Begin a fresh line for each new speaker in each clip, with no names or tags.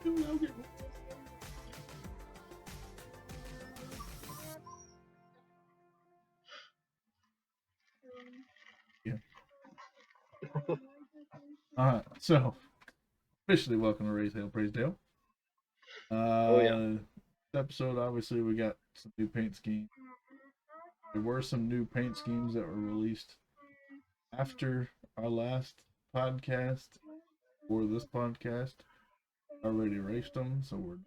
Yeah. Alright, so officially welcome to Raise Hale, Praise Dale.
Oh yeah.
This episode, obviously, we got some new paint schemes. There were some new paint schemes that were released after our last podcast or this podcast. I already erased them, so we're.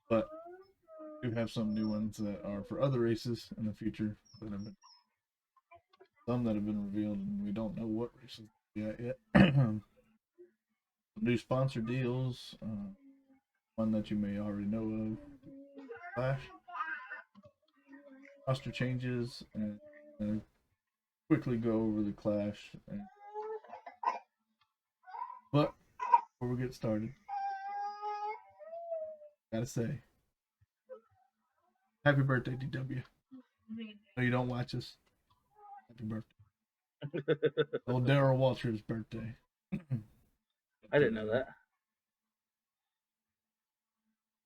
But we do have some new ones that are for other races in the future that have been. Some that have been revealed, and we don't know what races yet. New sponsor deals. One that you may already know of. Flash. Roster changes, and quickly go over the Clash. But before we get started, gotta say, happy birthday, DW. No, you don't watch us. Happy birthday. Old Daryl Walters' birthday.
I didn't know that.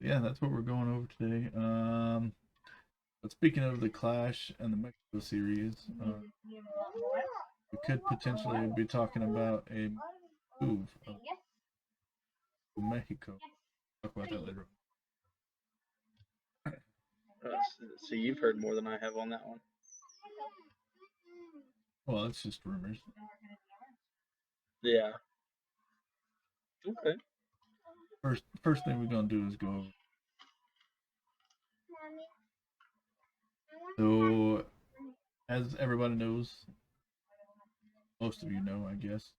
Yeah, that's what we're going over today. But speaking of the Clash and the Mexico series, we could potentially be talking about a move of Mexico. Talk about that later.
So you've heard more than I have on that one.
Well, it's just rumors.
Yeah. Okay.
First thing we're gonna do is go over. So, as everybody knows, most of you know, I guess,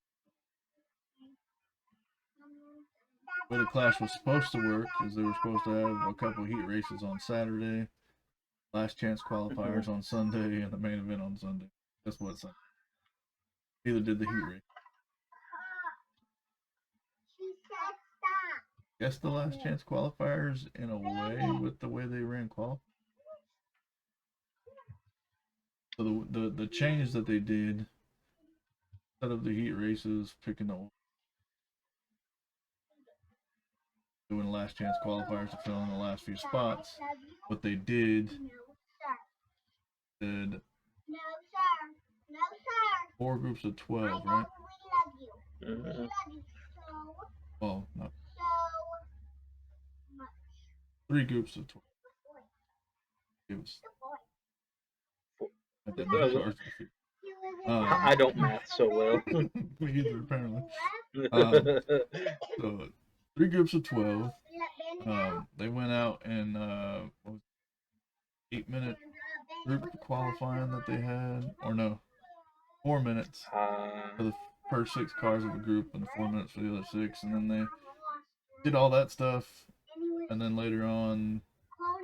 the way the Clash was supposed to work is they were supposed to have a couple heat races on Saturday, last chance qualifiers on Sunday, and the main event on Sunday. That's what Sunday. Neither did the heat race. Guess the last chance qualifiers in a way with the way they ran qual. So the change that they did, instead of the heat races, picking the doing last chance qualifiers to fill in the last few spots, what they did 4 groups of 12, right? Well, not 3 groups of 12. It was.
I don't math so well.
Me either, apparently. So 3 groups of 12. They went out and 8-minute group qualifying that they had, or no, 4 minutes for the first 6 cars of the group and 4 minutes for the other 6, and then they did all that stuff, and then later on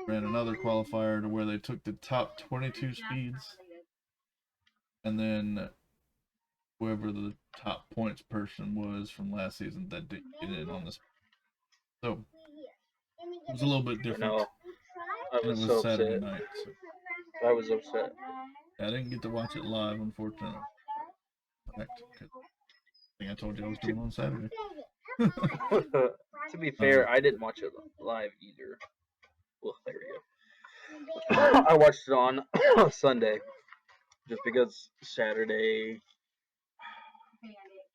ran another qualifier to where they took the top 22 speeds, and then whoever the top points person was from last season that did get in on this. So it was a little bit different.
I was so
Saturday
upset.
night. So.
I was upset.
I didn't get to watch it live, unfortunately. I think I told you I was doing it on Saturday.
To be fair, I didn't watch it live either. Well, there we go. I watched it on Sunday, just because Saturday.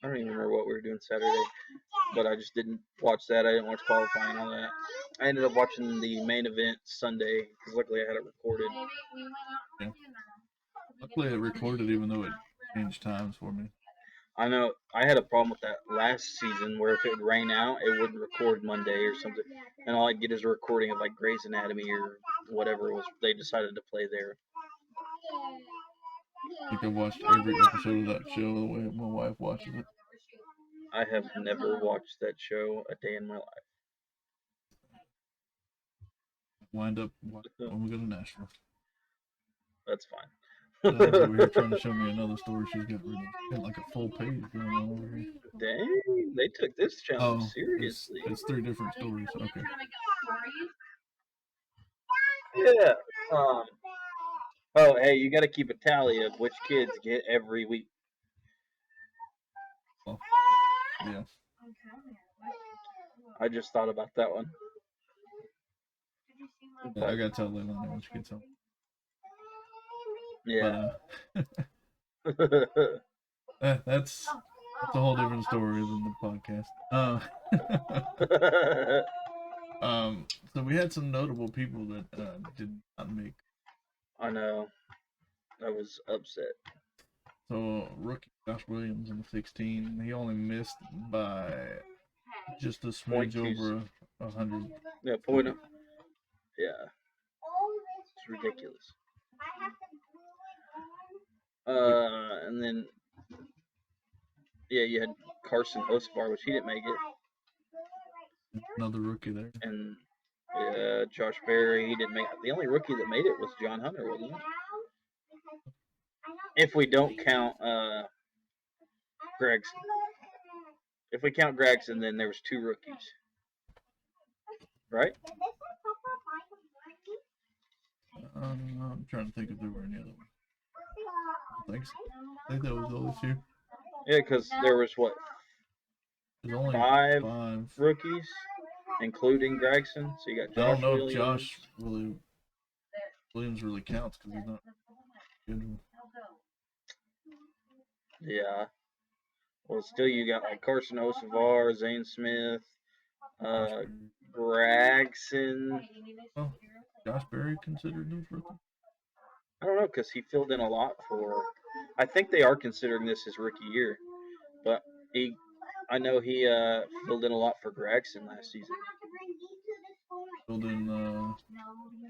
I don't even remember what we were doing Saturday, but I just didn't watch that. I didn't watch qualifying and all that. I ended up watching the main event Sunday because luckily I had it recorded.
Yeah. Luckily it recorded even though it changed times for me.
I know I had a problem with that last season where if it would rain out, it wouldn't record Monday or something, and all I'd get is a recording of like Grey's Anatomy or whatever it was they decided to play there.
I think I watched every episode of that show the way my wife watches it.
I have never watched that show a day in my life.
Wind up when we go to Nashville.
That's fine.
Dad's over here trying to show me another story she's got like a full page going on over here.
Dang, they took this challenge seriously.
It's 3 different stories. Okay.
Yeah. Oh, hey, you got to keep a tally of which kids get every week.
Well, yeah.
I just thought about that one.
Yeah, I gotta tell Leilani when she gets home.
Yeah.
But that's a whole different story than the podcast. So we had some notable people that did not make.
I know. I was upset.
So rookie Josh Williams in the 16, he only missed by just a smidge over 100.
Yeah, point. Yeah, it's ridiculous. And then you had Carson Hocevar, which he didn't make it.
Another rookie there.
And Josh Berry, he didn't make it. The only rookie that made it was John Hunter, wasn't it? If we don't count Gregson. If we count Gregson, then there was 2 rookies. Right?
I'm trying to think if there were any other ones. I think so. I think that was the only 2.
Yeah, because there was what?
There's only
5
5
rookies, including Gregson. So you got Josh
I don't know
Williams.
if Josh Williams really counts because he's not scheduled.
Yeah. Well, still you got like Carson Hocevar, Zane Smith, Gregson.
Oh, Josh Berry considered his rookie?
I don't know because he filled in a lot for. I think they are considering this his rookie year, but I know he filled in a lot for Gregson last season.
Filled in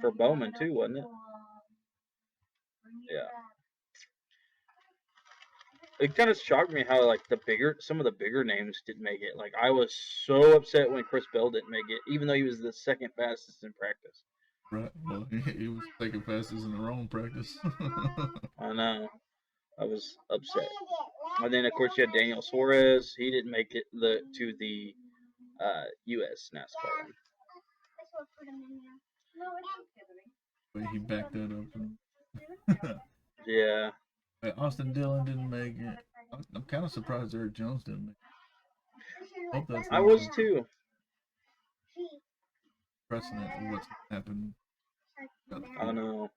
for Bowman too, wasn't it? Yeah. It kind of shocked me how like some of the bigger names didn't make it. Like I was so upset when Chris Bell didn't make it, even though he was the second fastest in practice.
Right. Well, he was second fastest in the wrong practice.
I know. I was upset. And then of course you had Daniel Suarez. He didn't make it to the U.S. NASCAR.
But he backed that up.
Yeah.
Austin Dillon didn't make it. I'm kind of surprised Eric Jones didn't make it. Hope that's
I
not
was too.
Precedent of what's happened.
I know.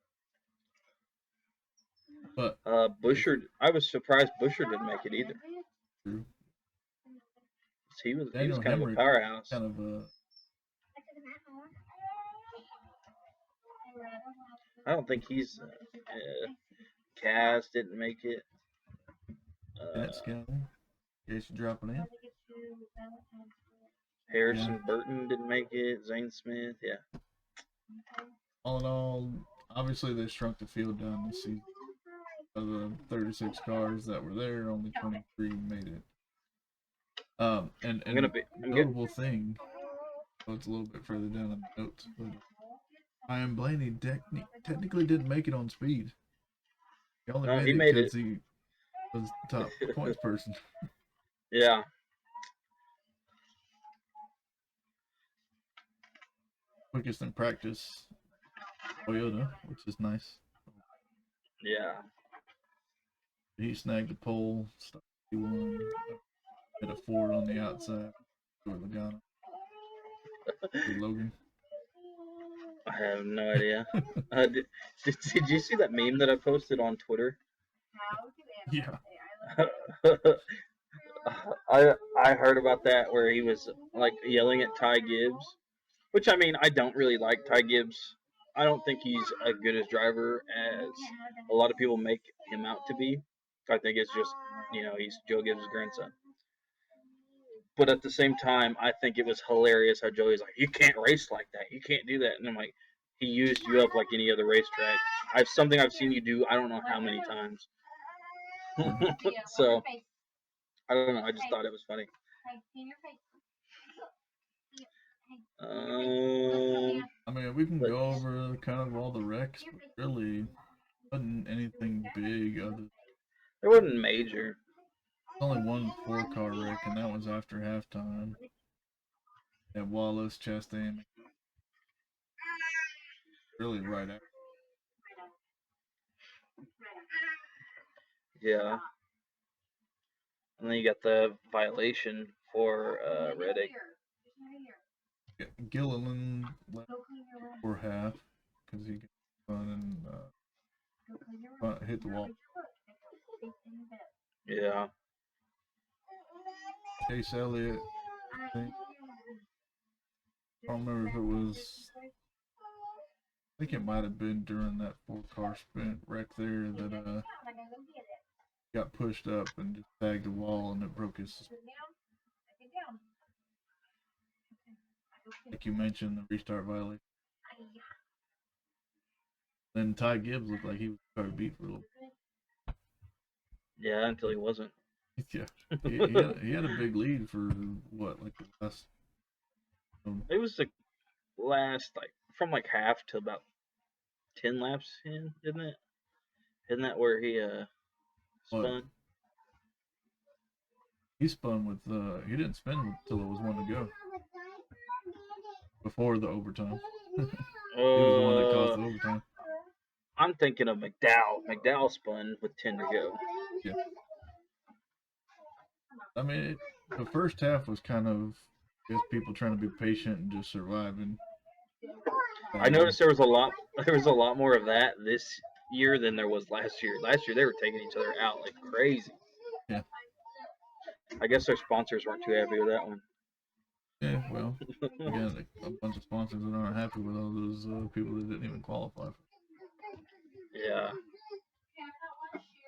But
Busher, I was surprised Busher didn't make it either.
True.
He was
Daniel
kind
Hemrick,
of a powerhouse.
Kind of a.
I don't think he's. Kaz didn't make it.
Scouting. Jason dropping in.
Harrison Burton didn't make it. Zane Smith, yeah.
All in all, obviously they shrunk the field down this season. Of the 36 cars that were there, only 23 made it. And notable thing, so it's a little bit further down in the notes, but Ryan Blaney technically didn't make it on speed. He only made it because he was the top points person.
Yeah.
Quickest in practice, Toyota, which is nice.
Yeah.
He snagged the pole, he won. Had a Ford on the outside for Logano. Logan.
I have no idea. Did you see that meme that I posted on Twitter?
Yeah.
I heard about that where he was like yelling at Ty Gibbs, which I mean I don't really like Ty Gibbs. I don't think he's as good a driver as a lot of people make him out to be. I think it's just he's Joe Gibbs' grandson. But at the same time, I think it was hilarious how Joey's like, you can't race like that. You can't do that. And I'm like, he used you up like any other racetrack. Something I've seen you do I don't know how many times. So I don't know. I just thought it was funny.
I mean, we can go over kind of all the wrecks, but really wasn't anything big other.
It wasn't major.
Only one 4-car wreck, and that was after halftime. At Wallace, Chastain. Really right after.
Yeah. And then you got the violation for Reddick.
Yeah, Gilliland left for half because he got spun and hit the wall.
Yeah.
Chase Elliott, I don't remember if it was. I think it might have been during that 4-car sprint wreck there that got pushed up and just tagged the wall and it broke his suspension. Like you mentioned, the restart violation. Then Ty Gibbs looked like he was trying to beat for a little.
Yeah, until he wasn't.
Yeah, he had a big lead for what, like the last.
It was the last, like, from like half to about 10 laps in, isn't it? Isn't that where he
What?
spun?
He spun with he didn't spin until it was one to go. Before the overtime. He was the one that caused the overtime.
I'm thinking of McDowell. McDowell spun with 10 to go.
Yeah. I mean, the first half was kind of, I guess, people trying to be patient and just surviving.
I noticed there was a lot more of that this year than there was last year. Last year they were taking each other out like crazy.
Yeah.
I guess their sponsors weren't too happy with that one.
Yeah, well, again, a bunch of sponsors that aren't happy with all those people that didn't even qualify.
Yeah.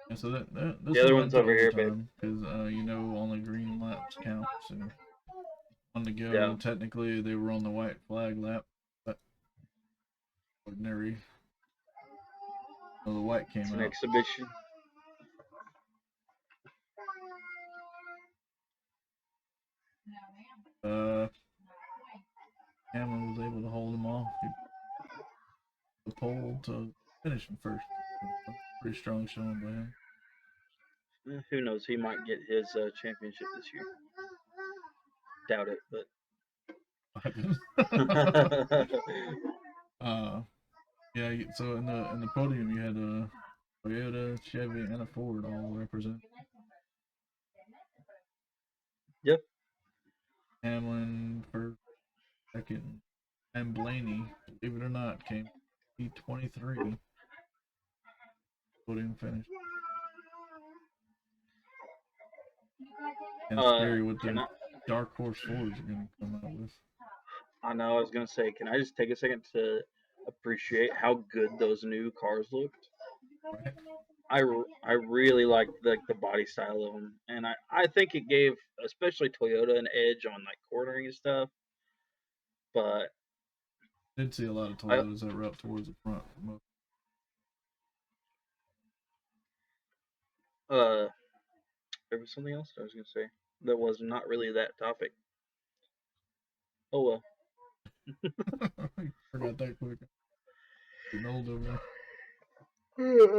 And so this
The other
one went
one's
to
over here, babe.
overtime because only green laps count. So on the go,
Yeah.
technically they were on the white flag lap, but ordinary. So the white came
It's an
out.
exhibition.
Hamlin was able to hold him off. The pole to finish him first. Pretty strong showing by him.
Who knows? He might get his championship this year. Doubt it, but.
Yeah. So in the podium you had a Toyota, Chevy, and a Ford all represented.
Yep.
Hamlin for second, and Blaney, believe it or not, came P23 podium finish. And scary what the dark horse Fords are going to come out with.
I know. I was gonna say, can I just take a second to appreciate how good those new cars looked?
Right.
I really like the body style of them, and I think it gave especially Toyota an edge on like cornering and stuff. But
I did see a lot of Toyotas that were up towards the front.
there was something else I was gonna say that was not really that topic. Oh well.
Forgot that quick. Getting old over there.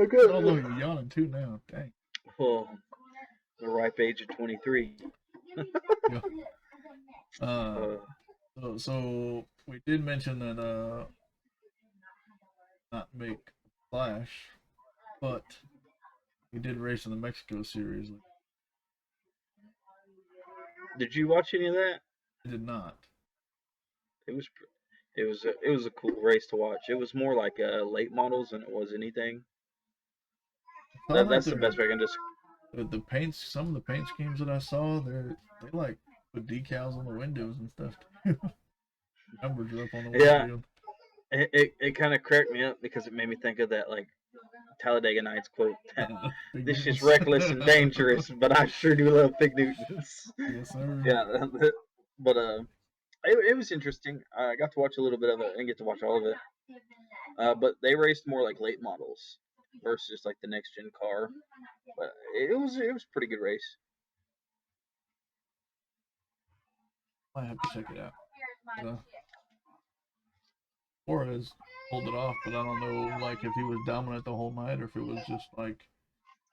I got.
Oh look, you're yawning too now. Dang.
Oh, the ripe age of 23.
Yeah. So we did mention that not make Flash, but we did race in the Mexico series.
Did you watch any of that?
I did not.
It was a cool race to watch. It was more like late models than it was anything. That's the best way I can just.
The paints, some of the paint schemes that I saw, they like put decals on the windows and stuff too. Numbers are up on the windshield.
It kind of cracked me up because it made me think of that like Talladega Nights quote. This is reckless and dangerous, but I sure do love Big Newtons.
Yes, sir.
Yeah, but it was interesting. I got to watch a little bit of it. I didn't get to watch all of it. But they raced more like late models versus like the next gen car. But it was a pretty good race.
I have to check it out. Flores pulled it off, but I don't know like if he was dominant the whole night or if it was just like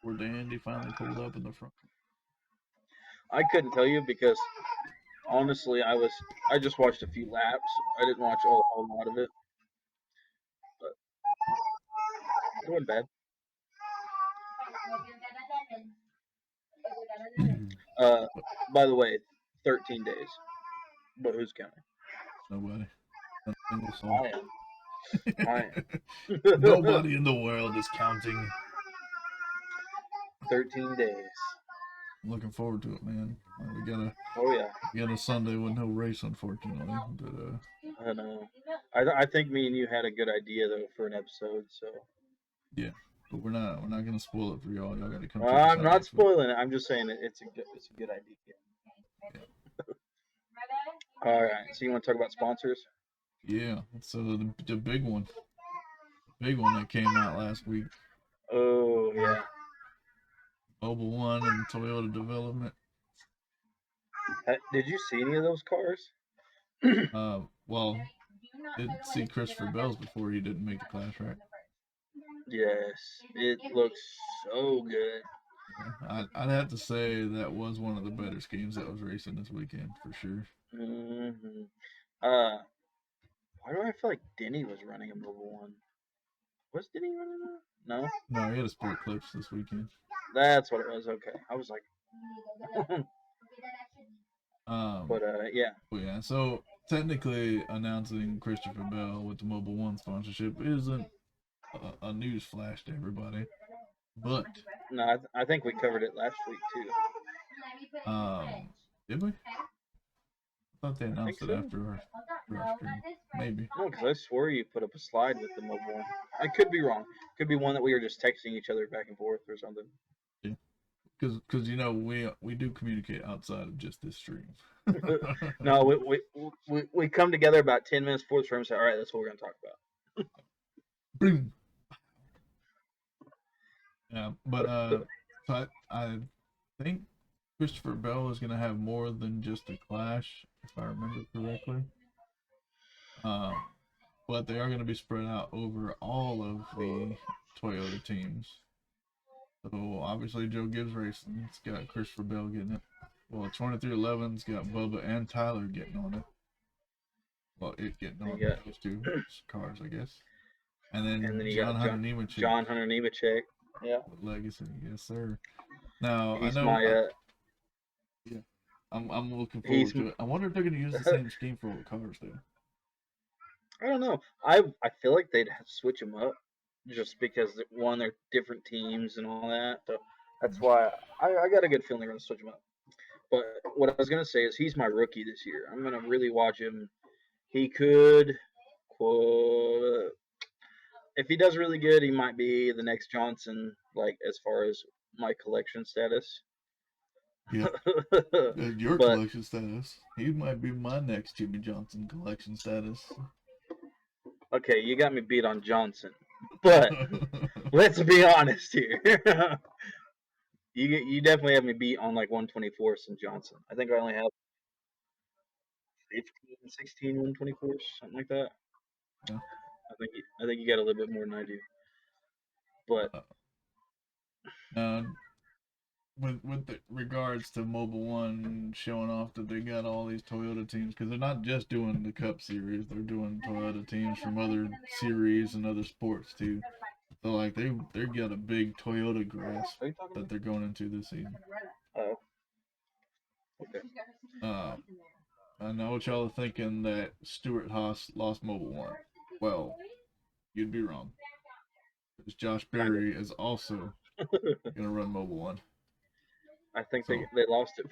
where the Andy finally pulled up in the front.
I couldn't tell you because honestly, I just watched a few laps. I didn't watch a whole lot of it. But it wasn't bad. By the way, 13 days. But who's counting?
Nobody. Not a single soul.
I am.
Nobody in the world is counting.
13 days.
I'm looking forward to it, man.
Oh yeah.
We got a Sunday with no race, unfortunately. But
I know. I think me and you had a good idea though for an episode. So.
Yeah, but we're not gonna spoil it for y'all. Y'all got to come check us
I'm
out
not
next week.
spoiling it. I'm just saying it's a good idea.
Yeah.
All right. So you want to talk about sponsors?
Yeah. So the big one that came out last week.
Oh yeah.
Mobile One and Toyota Development.
Did you see any of those cars?
Well, did see Christopher Bell's before he didn't make the class, right?
Yes, it looks so good.
Yeah, I'd have to say that was one of the better schemes that was racing this weekend for sure.
Mm-hmm. Why do I feel like Denny was running a Mobile One? Was Denny running that?
No, he had a Sport Clips this weekend.
That's what it was. Okay, I was like, but yeah.
Well, yeah. So technically, announcing Christopher Bell with the Mobile One sponsorship isn't a news flash to everybody, but
No, I think we covered it last week too.
did we? I thought they announced it
so.
after our stream. Maybe.
No, because I swore you put up a slide with the Mobile One. I could be wrong. Could be one that we were just texting each other back and forth or something.
Yeah. Because we do communicate outside of just this stream.
No, we come together about 10 minutes before the stream and say, all right, that's what we're going to talk about.
Boom. Yeah, but so I think Christopher Bell is going to have more than just a Clash, if I remember correctly. But they are going to be spread out over all of the Toyota teams. So obviously Joe Gibbs Racing, it's got Christopher Bell getting it. Well, 2311's got Bubba and Tyler getting on it. Well, it getting on those two cars, I guess. And then
you
John
got
Hunter Nemechek.
John Hunter Nemechek. Yeah.
Legacy, yes sir. Now
He's
I know.
Yeah.
I'm looking forward to it. I wonder if they're going to use the same scheme for all the cars, though.
I don't know. I feel like they'd switch them up, just because one, they're different teams and all that. So that's why I got a good feeling they're going to switch them up. But what I was going to say is he's my rookie this year. I'm going to really watch him. He could, quote, if he does really good, he might be the next Johnson, like as far as my collection status.
Yeah. Your collection status. He might be my next Jimmy Johnson collection status.
Okay, you got me beat on Johnson. But let's be honest here. You definitely have me beat on like 124s and Johnson. I think I only have 15, 16 124s, something like that.
Yeah.
I think you got a little bit more than I do. But
with the regards to Mobile One showing off that they got all these Toyota teams, because they're not just doing the Cup Series, they're doing Toyota teams from other series and other sports too. So like they got a big Toyota grasp that they're going into this season.
Oh. Okay.
I know what y'all are thinking that Stuart Haas lost Mobile One. Well, you'd be wrong. Because Josh Berry is also gonna run Mobile One.
I think they lost it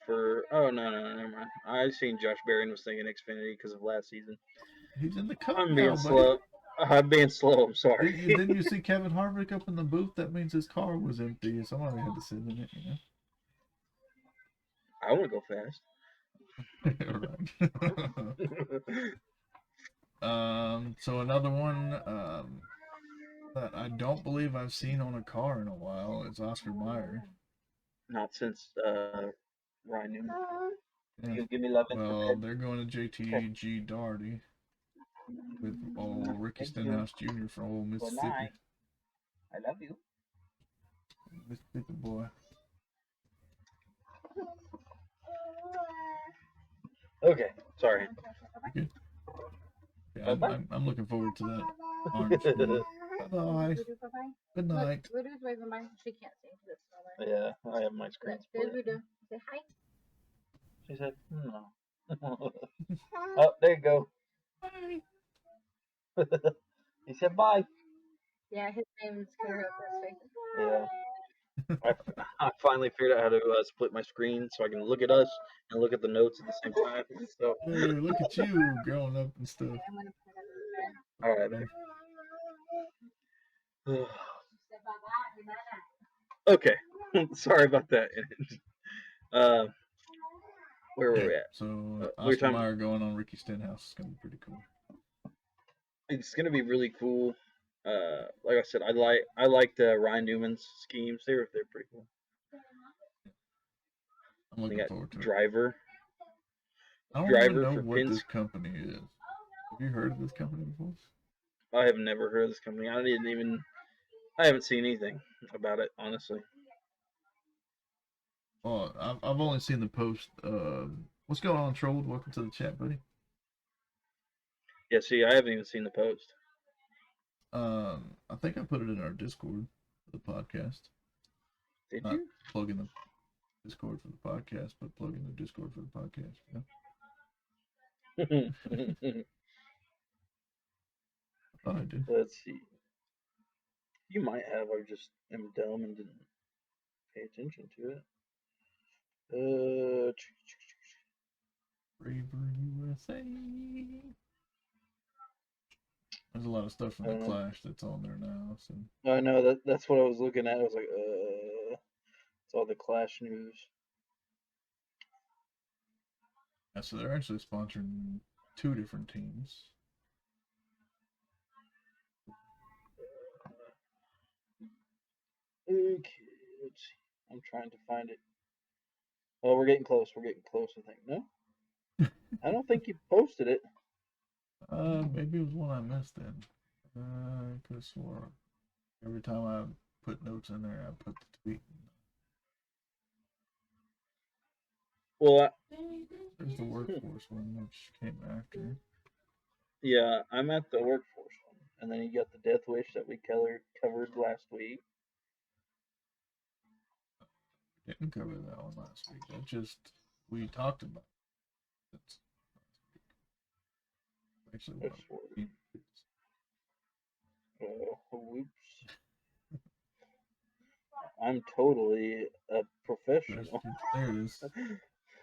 for oh no, never mind. I seen Josh Berry and was thinking Xfinity because of last season.
He's in the Cup
I'm
now,
being slow. I'm being slow. I'm sorry.
Didn't you see Kevin Harvick up in the booth? That means his car was empty. Somebody had to sit in it, you know.
I want to go fast.
Right. So another one that I don't believe I've seen on a car in a while is Oscar Mayer.
Not since Ryan Newman.
Yeah.
You give me love.
Well, they're going to JTDALLLIS with old Ricky Stenhouse Jr. from old Mississippi.
I love you.
Mississippi boy.
Okay, sorry.
Okay. Yeah, I'm looking forward to that orange one. Bye. Good night.
Voodoo's waving bye. She can't see because it's smaller.
Yeah, I have my screen split.
Voodoo. Say hi.
She said, no. Oh, there you go.
Bye.
He said bye.
Yeah, his name's covered up his face.
Yeah. I finally figured out how to split my screen so I can look at us and look at the notes at the same time. So,
Hey, look at you growing up and stuff.
I'm gonna put it in there.
all right. Okay. Sorry about that. Where were we at?
So
we were
Oscar
talking.
Mayer going on Ricky Stenhouse is gonna be pretty cool.
It's gonna be really cool. Like I said, I like Ryan Newman's schemes. They're pretty cool.
I'm looking forward to it.
Driver.
I don't even know what this company is. Have you heard of this company before?
I have never heard of this company. I haven't seen anything about it, honestly.
Oh, I've only seen the post. What's going on, Trolled? Welcome to the chat, buddy.
Yeah, see, I haven't even seen the post.
I think I put it in our Discord for the podcast.
Did
Not
you?
plug in the Discord for the podcast, but plug in the Discord for the podcast. Yeah. I thought I did.
Let's see. You might have. I just am dumb and didn't pay attention to it.
Braver USA. There's a lot of stuff from the Clash that's on there now. So
I know that's what I was looking at. I was like, it's all the Clash news.
Yeah, so they're actually sponsoring 2 different teams.
Okay, let's see. I'm trying to find it. Oh, we're getting close. I think. No? I don't think you posted it.
Maybe it was one I missed then. I could have swore every time I put notes in there, I put the tweet.
Well,
there's the workforce one, which came after.
Yeah, I'm at the workforce one, and then you got the Death Wish that we covered last week.
Didn't cover that one last week. That just we talked about. That's actually what
whoops. I'm totally a professional.
There it is.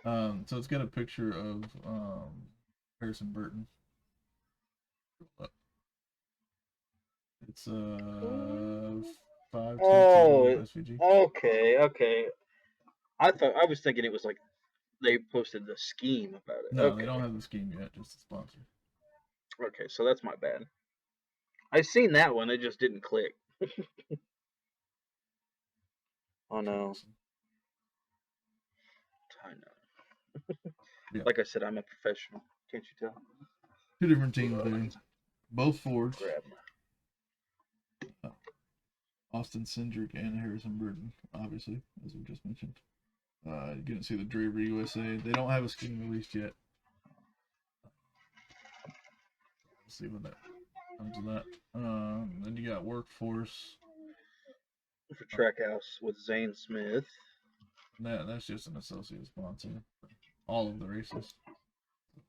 So it's got a picture of Harrison Burton. It's 522 SVG.
Okay. I was thinking it was like they posted the scheme about it.
No, they don't have the scheme yet, just the sponsor.
Okay, so that's my bad. I've seen that one, it just didn't click. Oh no. I know. Yeah. Like I said, I'm a professional. Can't you tell?
2 different teams there. Both Fords. Austin Cindric and Harrison Burton, obviously, as we just mentioned. You can see the Driver USA. They don't have a scheme released yet. Let's see what that comes to that. Then you got Workforce.
For Trackhouse with Zane Smith.
That's just an associate sponsor for all of the races.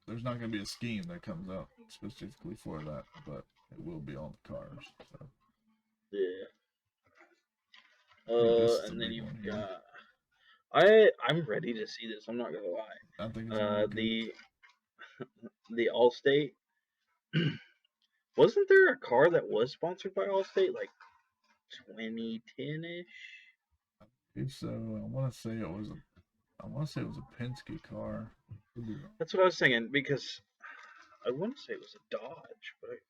There's not going to be a scheme that comes out specifically for that, but it will be on the cars. So.
Yeah. And then you've got. I'm ready to see this. I'm not gonna lie.
I think it's gonna be
the Allstate. Wasn't there a car that was sponsored by Allstate like 2010-ish?
I think so. I want to say it was a Penske car.
That's what I was thinking because I want to say it was a Dodge, but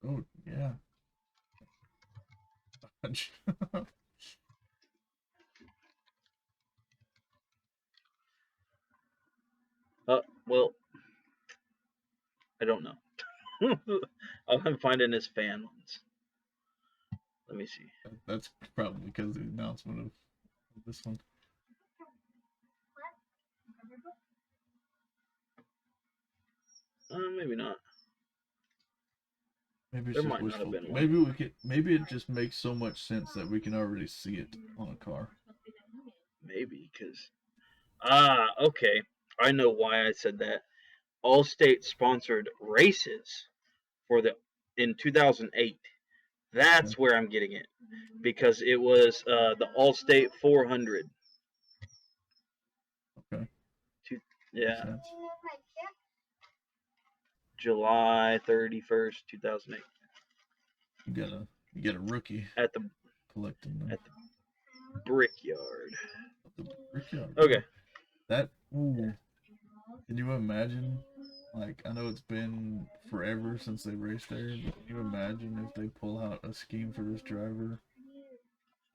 oh yeah, Dodge.
Well, I don't know. I'm finding his fan ones. Let me see.
That's probably because of the announcement of this one.
Maybe not.
Maybe it's
There
just
might not have
wishful.
been one.
Maybe we could. Maybe it just makes so much sense that we can already see it on a car.
Maybe because okay, I know why I said that. Allstate sponsored races for the in 2008. That's
Okay.
where I'm getting it because it was the Allstate 400.
Okay.
Yeah,
Makes sense.
July 31st, 2008.
You got a rookie
At the
collecting them.
at the Brickyard.
The brickyard.
Okay.
That. Ooh. Can you imagine? Like, I know it's been forever since they raced there, but can you imagine if they pull out a scheme for this driver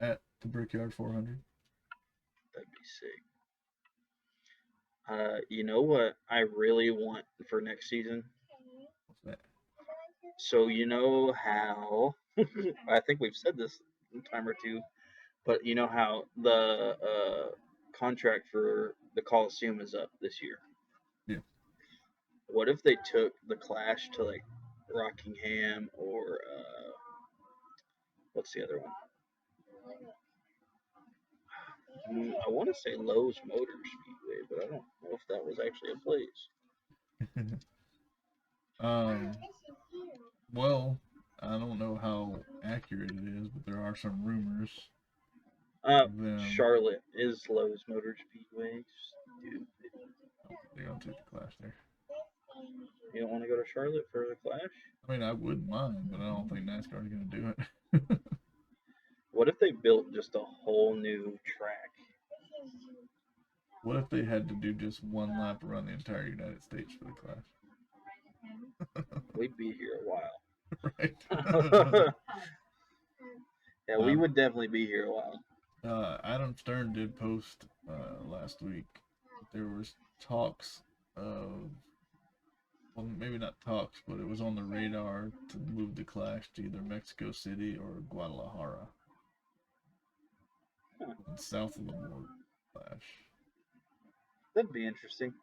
at the Brickyard 400?
That'd be sick. You know what I really want for next season?
What's that?
So you know how I think we've said this a time or two, but you know how the contract for the Coliseum is up this year.
Yeah.
What if they took the Clash to like Rockingham or what's the other one? I want to say Lowe's Motor Speedway, but I don't know if that was actually a place.
Well, I don't know how accurate it is, but there are some rumors.
Charlotte is Lowe's Motor Speedway. Stupid.
They're gonna take the Clash there.
You don't want to go to Charlotte for the Clash?
I mean, I wouldn't mind, but I don't think NASCAR is gonna do it.
What if they built just a whole new track?
What if they had to do just one lap around the entire United States for the Clash?
We'd be here a while.
Right.
Yeah, we would definitely be here a while.
Adam Stern did post last week. There was talks of, well, maybe not talks, but it was on the radar to move the Clash to either Mexico City or Guadalajara, south of the border. Clash.
That'd be interesting.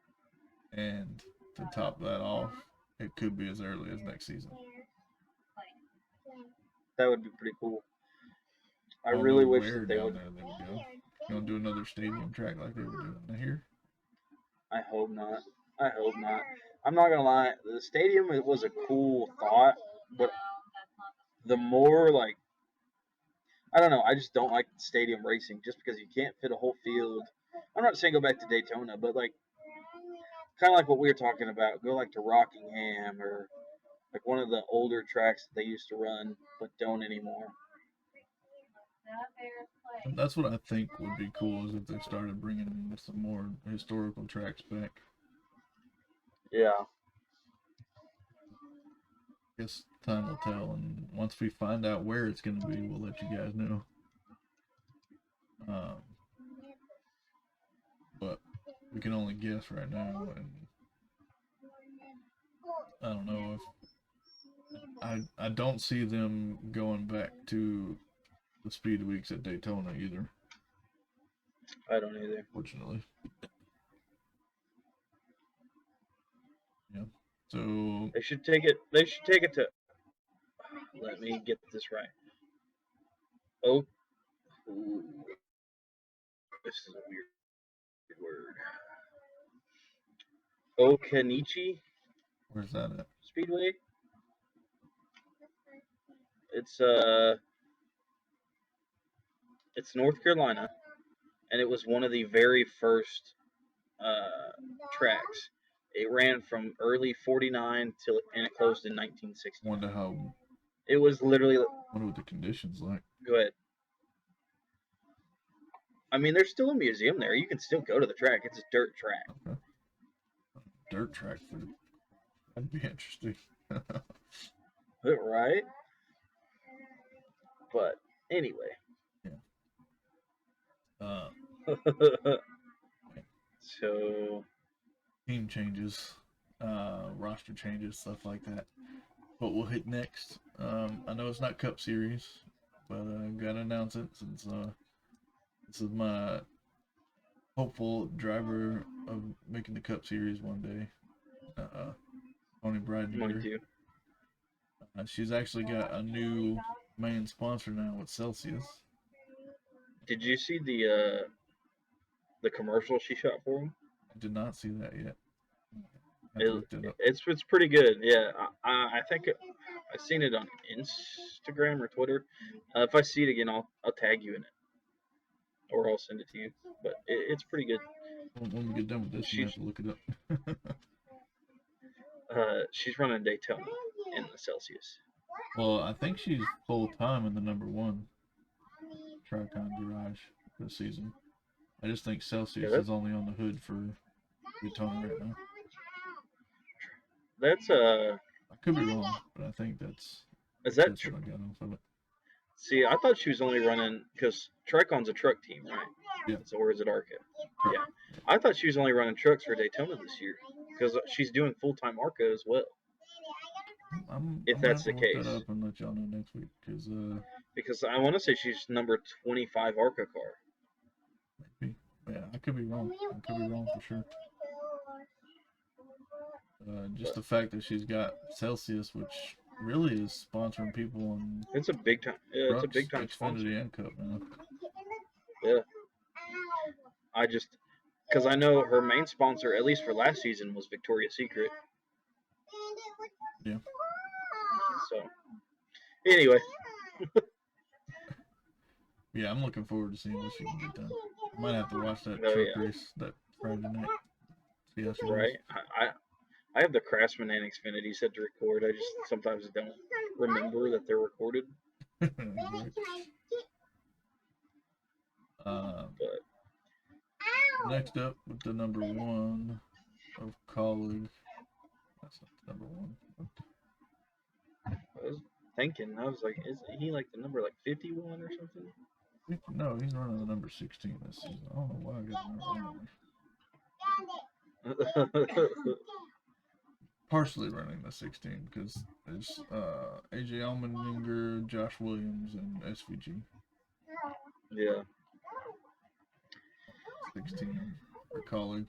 And to top that off, it could be as early as next season.
That would be pretty cool. I
don't
really
know
wish
where
that they
down
would.
there they would go. You want to do another stadium track like they were doing here?
I hope not. I hope not. I'm not gonna lie. The stadium, it was a cool thought, but the more like, I don't know. I just don't like stadium racing just because you can't fit a whole field. I'm not saying go back to Daytona, but like kind of like what we were talking about. Go like to Rockingham or like one of the older tracks that they used to run but don't anymore.
And that's what I think would be cool is if they started bringing some more historical tracks back.
Yeah.
I guess time will tell, and once we find out where it's going to be, we'll let you guys know. But we can only guess right now, and I don't know if I don't see them going back to the speed weeks at Daytona either.
I don't either.
Fortunately. Yeah. So
they should take it. They should take it to. Let me get this right. Oh, ooh, this is a weird word. Okanichi.
Where's that at?
Speedway. It's North Carolina, and it was one of the very first tracks. It ran from early '49 and it closed in 1960.
Wonder how.
It was literally.
Wonder what the conditions like.
Go ahead. I mean, there's still a museum there. You can still go to the track. It's a dirt track.
Okay. Dirt track food. That'd be interesting.
Right? But anyway.
Yeah.
So.
Team changes, roster changes, stuff like that. What we'll hit next. I know it's not Cup Series, but I gotta announce it since this is my hopeful driver of making the Cup Series one day. Tony Bryden. She's actually got a new main sponsor now with Celsius.
Did you see the commercial she shot for him?
I did not see that yet. I have to look that up.
It's pretty good. Yeah, I think I've seen it on Instagram or Twitter. If I see it again, I'll tag you in it, or I'll send it to you. But it's pretty good.
When we get done with this, we have to look it up.
She's running Daytona in the Celsius.
Well, I think she's full time in the #1 Tricon Garage this season. I just think Celsius is only on the hood for Daytona right now.
That's
I could be wrong, but I think that's what I got off of it.
See, I thought she was only running because Tricon's a truck team, right?
Yeah.
So, or is it ARCA? Yeah. I thought she was only running trucks for Daytona this year because she's doing full-time ARCA as well. If that's the case.
Look that up and let y'all know next week,
because I want to say she's number 25 ARCA car.
Maybe. Yeah, I could be wrong. I could be wrong for sure. Just the fact that she's got Celsius, which really is sponsoring people on.
It's a big time. Yeah, it's a big time sponsor.
Xfinity and Cup now.
Yeah. Because I know her main sponsor, at least for last season, was Victoria's Secret.
Yeah.
So, anyway.
Yeah, I'm looking forward to seeing what she can get done. I might have to watch that truck race that Friday night. See how she
right. I have the Craftsman and Xfinity set to record. I just sometimes don't remember that they're recorded.
But next up with the #1 of Colleague. That's not the #1.
I was thinking, I was like, is he like the number 51 or something?
No, he's running the number 16 this season. I don't know why I got the number on there. Partially running the 16 because there's AJ Allmendinger, Josh Williams, and SVG.
Yeah.
16 for Colleague.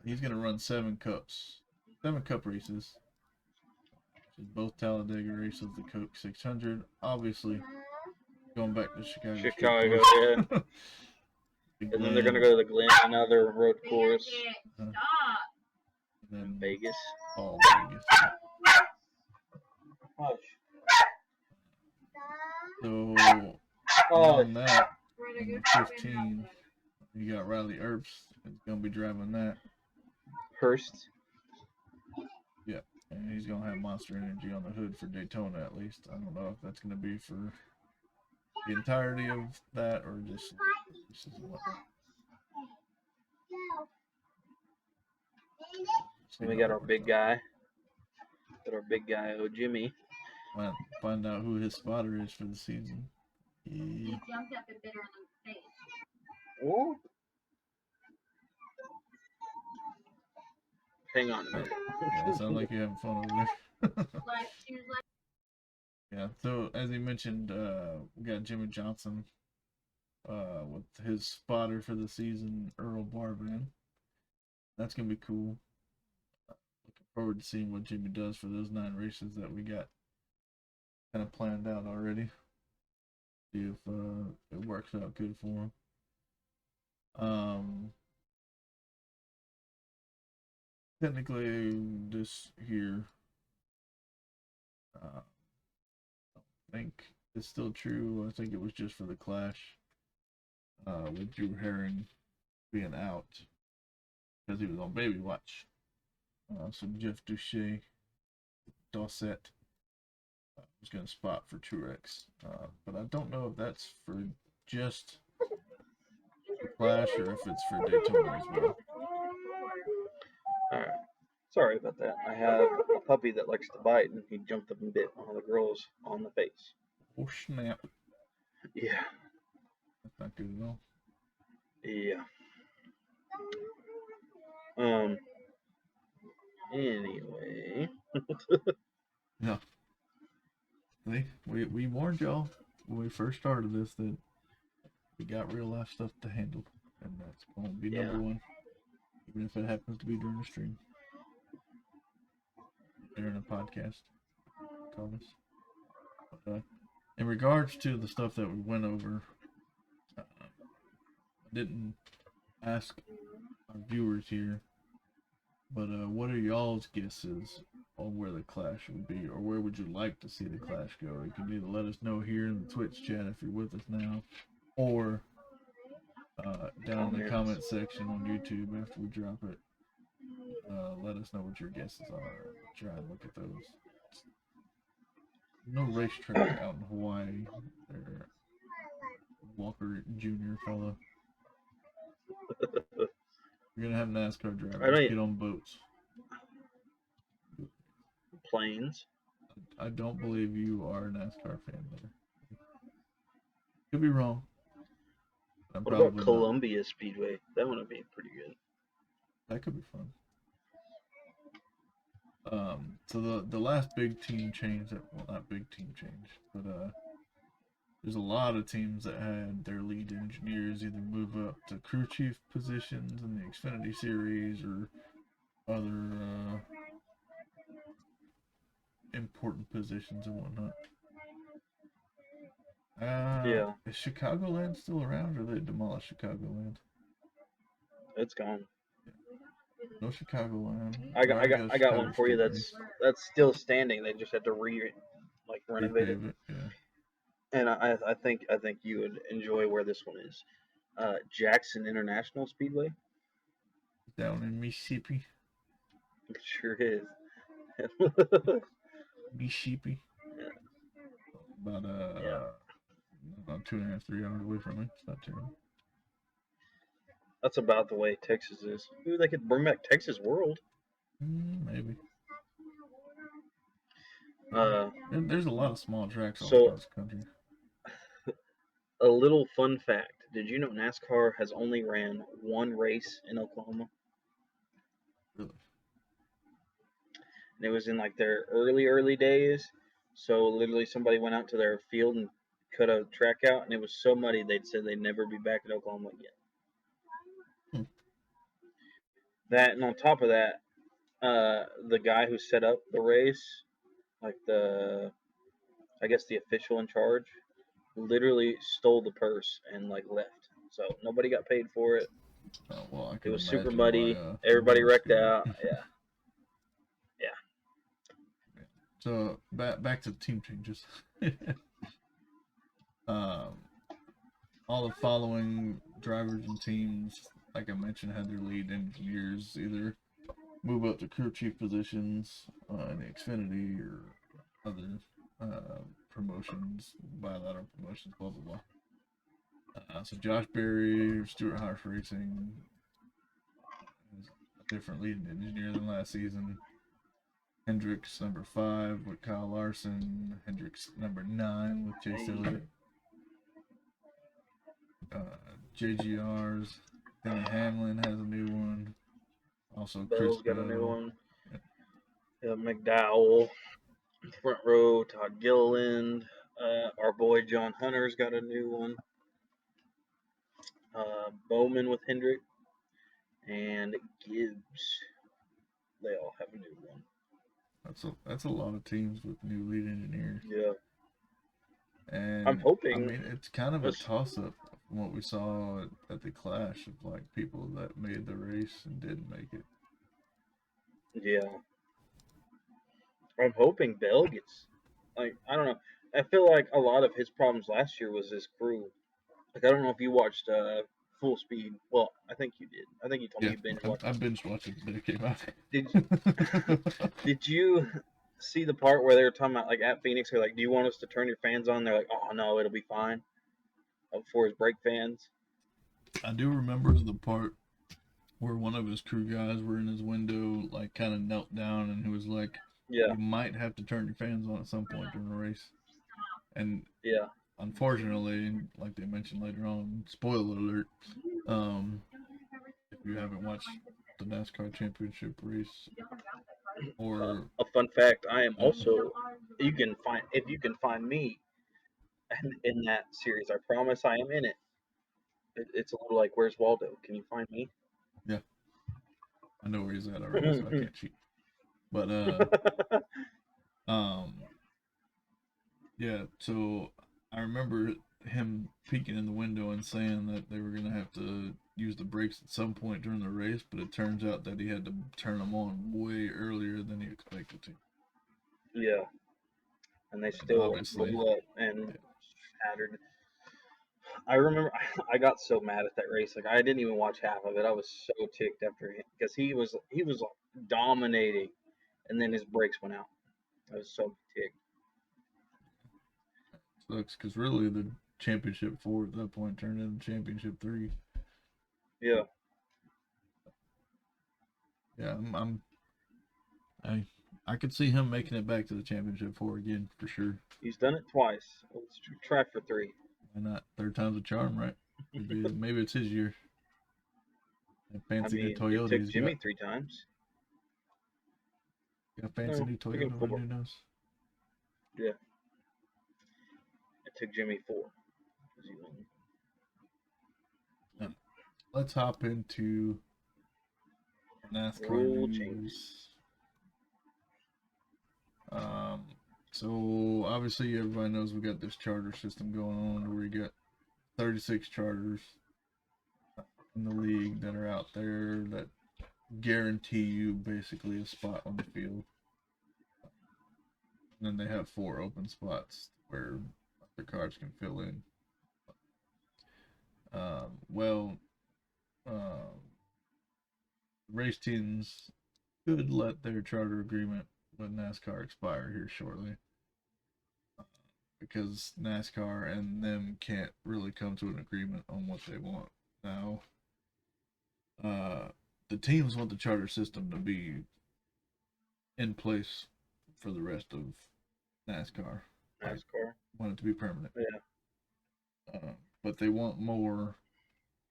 He's gonna run 7 cup races. Which is both Talladega races, the Coke 600. Obviously, going back to Chicago.
Yeah. And then they're gonna go to the Glen, another road course.
And then
Vegas.
All Vegas. So on that, number 15, you got Riley Earps. Is gonna be driving that.
Hurst.
Yeah, and he's gonna have Monster Energy on the hood for Daytona at least. I don't know if that's gonna be for the entirety of that or just
And we got our big guy. Jimmy.
Might find out who his spotter is for the season.
He jumped up and bit her in the face.
Oh. Hang on a minute.
Yeah, it sounds like you're having fun over there. Yeah, so as he mentioned, we got Jimmy Johnson with his spotter for the season, Earl Barvan. That's going to be cool. Looking forward to seeing what Jimmy does for those 9 races that we got kind of planned out already. See if it works out good for him. Technically, this here, I think it's still true. I think it was just for the Clash with Drew Herring being out because he was on baby watch. So Jeff Dosset was going to spot for Truex, but I don't know if that's for just the Clash or if it's for Daytona as well.
Alright. Sorry about that. I have a puppy that likes to bite, and he jumped up and bit one of the girls on the face.
Oh, snap.
Yeah.
That's not good at all.
Yeah. Anyway.
Yeah. See, we warned y'all when we first started this that we got real life stuff to handle, and that's going to be #1, even if it happens to be during a stream, during a podcast. comments. But, in regards to the stuff that we went over, I didn't ask our viewers here, but what are y'all's guesses on where the clash would be, or where would you like to see the clash go? You can either let us know here in the Twitch chat if you're with us now, or down in the comment section on YouTube after we drop it. Let us know what your guesses are. Try and look at those. No racetrack out in Hawaii. There, Walker Jr. fella. We're gonna have NASCAR drivers get on boats.
Planes.
I don't believe you are a NASCAR fan there. Could be wrong.
What about Columbia Speedway? That one would be pretty good.
That could be fun. So the last big team change, well, not big team change, but there's a lot of teams that had their lead engineers either move up to crew chief positions in the Xfinity Series or other important positions and whatnot.
Yeah.
Is Chicagoland still around, or they demolished Chicagoland?
It's gone.
No Chicagoland.
I got one for you that's still standing. They just had to renovate it.
Yeah.
And I think you would enjoy where this one is. Jackson International Speedway.
Down in Mississippi.
It sure is.
Mississippi.
Yeah.
About about 2.5, 3 hours away from me. It's not terrible.
That's about the way Texas is. Ooh, they could bring back Texas World.
Maybe.
There's
a lot of small tracks all across the country.
A little fun fact. Did you know NASCAR has only ran one race in Oklahoma?
Really?
And it was in like their early days. So literally somebody went out to their field and cut a track out, and it was so muddy they'd said they'd never be back in Oklahoma again. That, and on top of that, the guy who set up the race, like I guess the official in charge, literally stole the purse and like left. So nobody got paid for it.
Oh, well,
it was super muddy. Everybody wrecked out. Yeah.
So back to the team changes. All the following drivers and teams, like I mentioned, had their lead engineers either move up to crew chief positions in the Xfinity or other promotions, bilateral promotions, blah blah blah. So Josh Berry, Stuart Haas Racing, is a different lead engineer than last season. Hendricks number 5 with Kyle Larson. Hendricks number 9 with Chase Elliott. JGR's Denny Hamlin has a new one. Also, Chris
Bell's got a new one. Yeah, McDowell, front row. Todd Gilliland. Our boy John Hunter's got a new one. Bowman with Hendrick and Gibbs. They all have a new one.
That's a lot of teams with new lead engineers.
Yeah.
And
I'm hoping.
I mean, it's kind of a toss-up from what we saw at the Clash of like people that made the race and didn't make it.
Yeah. I'm hoping Bell gets, like, I don't know. I feel like a lot of his problems last year was his crew. Like, I don't know if you watched Full Speed. Well, I think you did. I think you told me you binge watched.
I binge watched it the day it came out.
Did you see the part where they were talking about, like, at Phoenix, they're like, do you want us to turn your fans on? They're like, oh, no, it'll be fine. For his brake fans.
I do remember the part where one of his crew guys were in his window, like, kind of knelt down, and he was like,
yeah,
you might have to turn your fans on at some point during the race. And
yeah,
unfortunately, like they mentioned later on, spoiler alert, if you haven't watched the NASCAR Championship race, or
a fun fact, I am also, if you can find me in that series, I promise I am in it. It's a little like, where's Waldo? Can you find me?
Yeah, I know where he's at already, so I can't cheat. But Yeah, so I remember him peeking in the window and saying that they were gonna have to use the brakes at some point during the race, but it turns out that he had to turn them on way earlier than he expected to.
Yeah, and they
And
still
obviously,
blew up and
yeah,
shattered. I remember I got so mad at that race. Like I didn't even watch half of it. I was so ticked after him because he was dominating, and then his brakes went out. I was so ticked.
sucks because really the championship four at that point turned into championship three.
Yeah,
Yeah, I I could see him making it back to the championship four again for sure.
he's done it twice. Let's try for three.
Why not? Third time's a charm, right? Maybe it's his year. That
I
fancy new
mean, it
Toyota
took
he's got.
Jimmy 3 times.
Got a fancy
No,
new
took him
Toyota with
four.
new nose.
Yeah, it took Jimmy four.
Yeah. Let's hop into NASCAR
Rule changes.
news. Um, so obviously everybody knows we got this charter system going on where we got 36 charters in the league that are out there that guarantee you basically a spot on the field. And then they have 4 open spots where the cars can fill in. Well, um, race teams could let their charter agreement with NASCAR expire here shortly because NASCAR and them can't really come to an agreement on what they want. Now, uh, the teams want the charter system to be in place for the rest of NASCAR. Like,
NASCAR.
want it to be permanent.
Yeah.
But they want more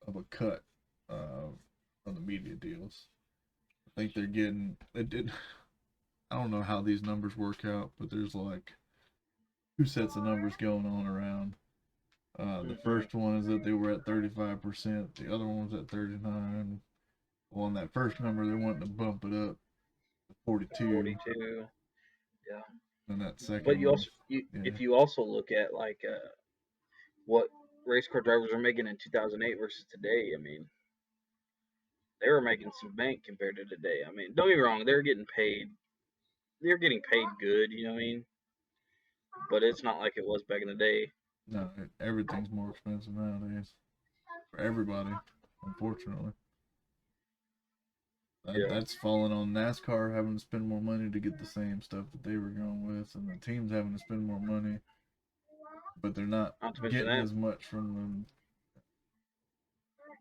of a cut of the media deals. I think they're getting. It did. I don't know how these numbers work out, but there's like 2 sets of numbers going on around. The first one is that they were at 35%. The other one was at 39. Well, on that first number, they wanted to bump it up to 42.
42. Yeah.
And that
But
second
you
one,
also,
yeah,
if you also look at like what race car drivers are making in 2008 versus today, I mean, they were making some bank compared to today. I mean, don't get me wrong, they're getting paid. They're getting paid good, you know what I mean? But it's not like it was back in the day.
no, everything's more expensive nowadays for everybody, unfortunately.
Yeah.
That's falling on NASCAR having to spend more money to get the same stuff that they were going with, and the teams having to spend more money, but they're not
Not to mention
getting
that.
as much from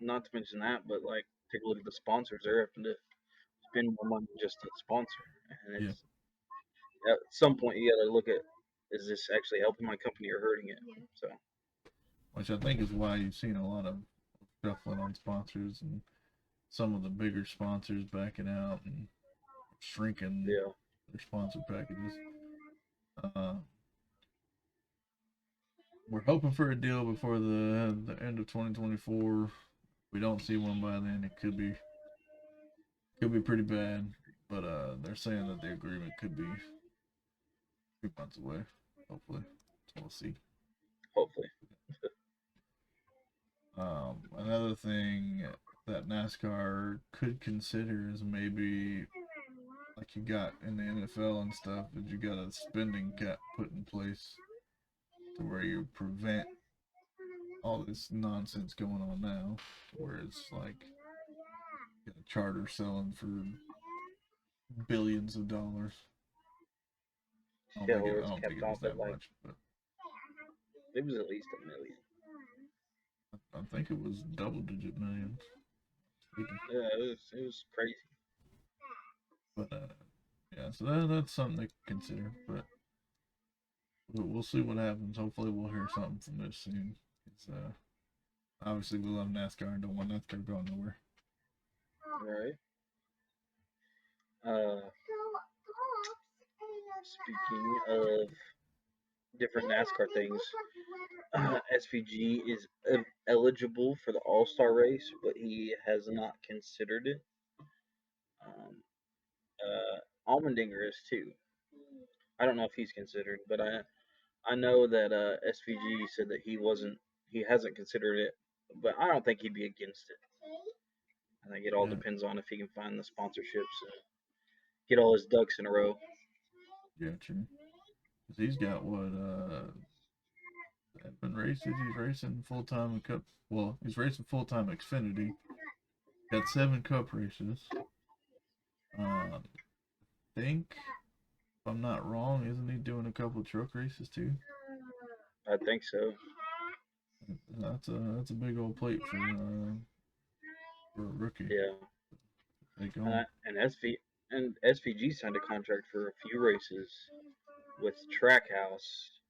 Not to mention that, but like take a look at the sponsors. They're having to spend more money just to sponsor, and
yeah,
it's at some point you got to look at, is this actually helping my company or hurting it? So
which I think is why you've seen a lot of shuffling on sponsors and some of the bigger sponsors backing out and shrinking
yeah,
their sponsor packages. Uh, we're hoping for a deal before the end of 2024. We don't see one by then. It could be pretty bad, but they're saying that the agreement could be 2 months away. Hopefully, so we'll see.
hopefully.
Another thing that NASCAR could consider is maybe like you got in the NFL and stuff, is you got a spending cap put in place to where you prevent all this nonsense going on now, where it's like you got a charter selling for billions of dollars.
Yeah, or
I
it's
don't think
kept
it was
off at
that
like,
much, but
it was at least a million.
I think it was double digit millions.
Yeah, it was crazy.
But yeah, so that's something to consider. But we'll see what happens. Hopefully, we'll hear something from this soon. It's obviously we love NASCAR and don't want NASCAR going nowhere.
All right. Uh, Speaking of different NASCAR things, SVG is eligible for the All Star race, but he has not considered it. Um, Allmendinger is too. I don't know if he's considered, but I know that SVG said that he hasn't considered it, but I don't think he'd be against it. I think it all
Yeah,
depends on if he can find the sponsorships and get all his ducks in a row.
yeah, true. 'Cause he's got what 7 races. He's racing full time in Cup. Well, he's racing full time Xfinity. Got 7 Cup races. Think if I'm not wrong, isn't he doing a couple truck races too?
I think so.
That's a big old plate for a rookie.
Yeah.
Take on.
And SVG signed a contract for a few races with Trackhouse,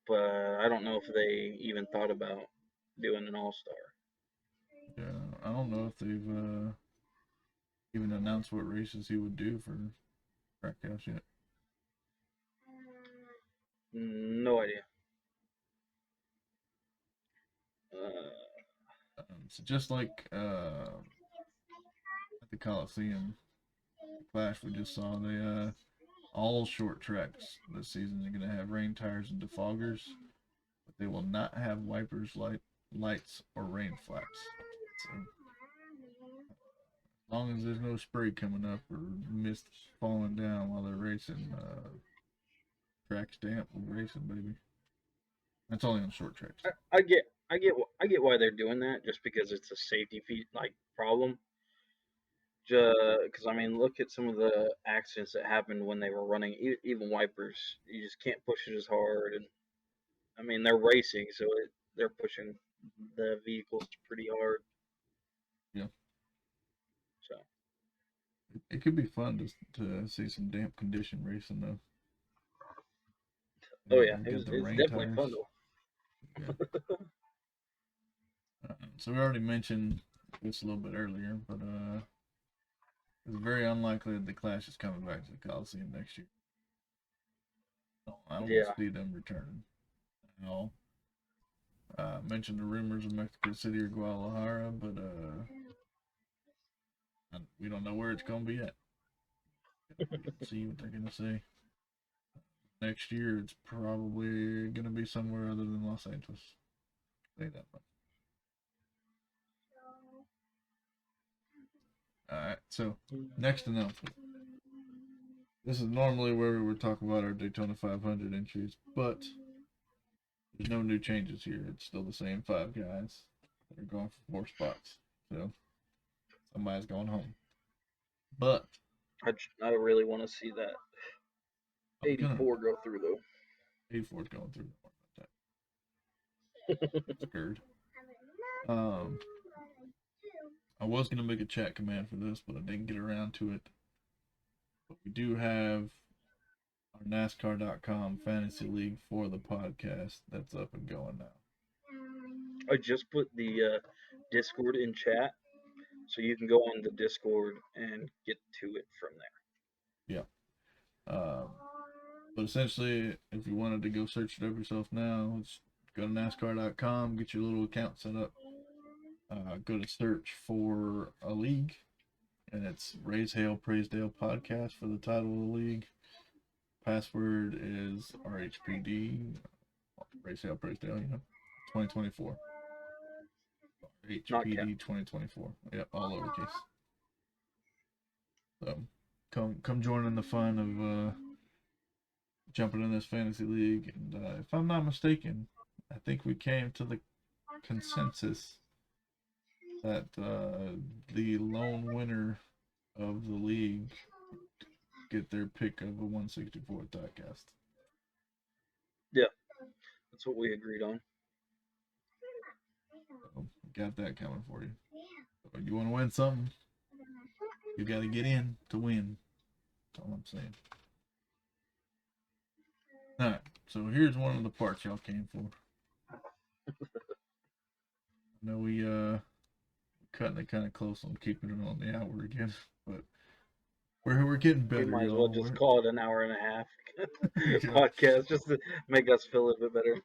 but I don't know if they even thought about doing an all-star.
Yeah, I don't know if they've even announced what races he would do for Trackhouse yet.
No idea.
So just like at the Coliseum, the Clash we just saw, they all short tracks this season are going to have rain tires and defoggers, but they will not have wipers, lights, or rain flaps. So as long as there's no spray coming up or mist falling down while they're racing, track's damp, we're racing, baby. That's only on short tracks.
I get why they're doing that, just because it's a safety problem. Because I mean, look at some of the accidents that happened when they were running, even wipers. You just can't push it as hard, and I mean they're racing, so they're pushing the vehicles pretty hard.
Yeah.
So
It could be fun to see some damp condition racing though.
oh yeah,
We got the
it's
rain
definitely
tires.
fun though.
Yeah. So we already mentioned this a little bit earlier, but it's very unlikely that the Clash is coming back to the Coliseum next year. No, I don't
Yeah,
see them returning at all. Mentioned the rumors of Mexico City or Guadalajara, but we don't know where it's going to be at. See what they're going to say. Next year, it's probably going to be somewhere other than Los Angeles. Say that much. Alright, so next announcement. This is normally where we would talk about our Daytona 500 entries, but there's no new changes here. It's still the same 5 guys that are going for 4 spots. So somebody's going home. But
I really want to see that 84 go through though.
84 is going through. Scared. I was gonna make a chat command for this, but I didn't get around to it. But we do have our NASCAR.com fantasy league for the podcast that's up and going now.
I just put the Discord in chat, so you can go on the Discord and get to it from there.
Yeah. But essentially, if you wanted to go search it up yourself now, let's go to NASCAR.com, get your little account set up. Go to search for a league, and it's Raise Hale, Praise Dale Podcast for the title of the league. Password is RHPD, Raise Hale, Praise Dale, 2024. RHPD 2024. Yep, all lowercase. So come join in the fun of jumping in this fantasy league. And if I'm not mistaken, I think we came to the consensus that the lone winner of the league get their pick of a 164 diecast.
Yeah, that's what we agreed on.
So got that coming for you. So you want to win something, you got to get in to win. That's all I'm saying. All right, so here's one of the parts y'all came for. I know we cutting it kind of close on keeping it on the hour again, but we're getting better.
We might as
y'all.
well just call it an hour and a half
Yeah.
podcast just to make us feel a little bit better.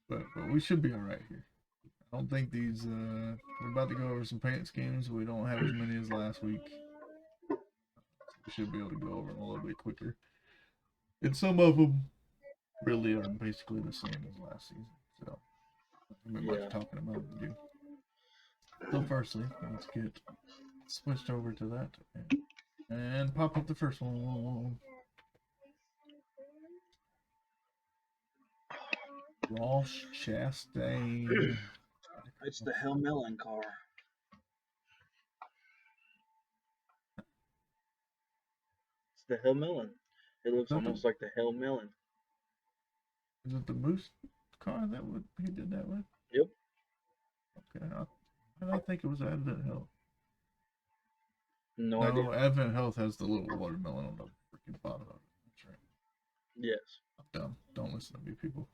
But we should be all right here. I don't think these. We're about to go over some paint schemes. We don't have as many as last week. We should be able to go over them a little bit quicker. And some of them really are basically the same as last season. So, not much
Yeah.
talking about to do. So, firstly, let's get switched over to that and pop up the first one. Ross Chastain.
It's the Hale Melon car. It's the Hale Melon. It looks almost like the Hale Melon.
Is it the Moose car that he did that with?
Yep.
Okay. I think it was Advent Health.
No idea.
Advent Health has the little watermelon on the freaking bottom of it. That's right.
Yes.
I'm dumb. Don't listen to me, people.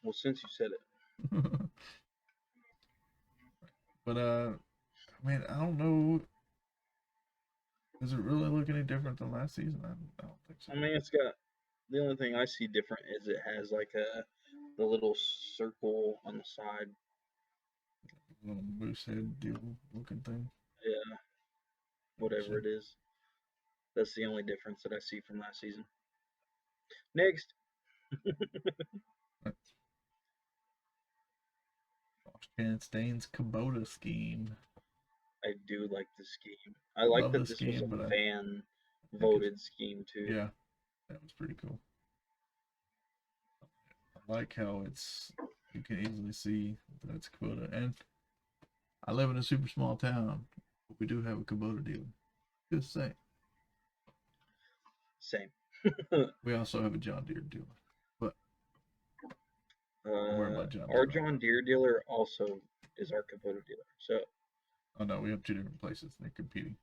Well, since you said it.
But I mean, I don't know. Does it really look any different than last season? I don't think so.
I mean, it's got the only thing I see different is it has like the little circle on the side.
Little moose head deal looking thing.
Yeah. Whatever it is. That's the only difference that I see from last season. Next.
Chastain's Kubota scheme.
I do like the scheme. I like
Love
that
the
this
scheme,
was
but
a fan voted scheme too.
Yeah, that was pretty cool. I like how you can easily see that it's Kubota. And I live in a super small town, but we do have a Kubota dealer. Just saying.
Same.
We also have a John Deere dealer. But
our John Deere dealer also is our Kubota dealer. So.
Oh no, we have two different places. They're competing.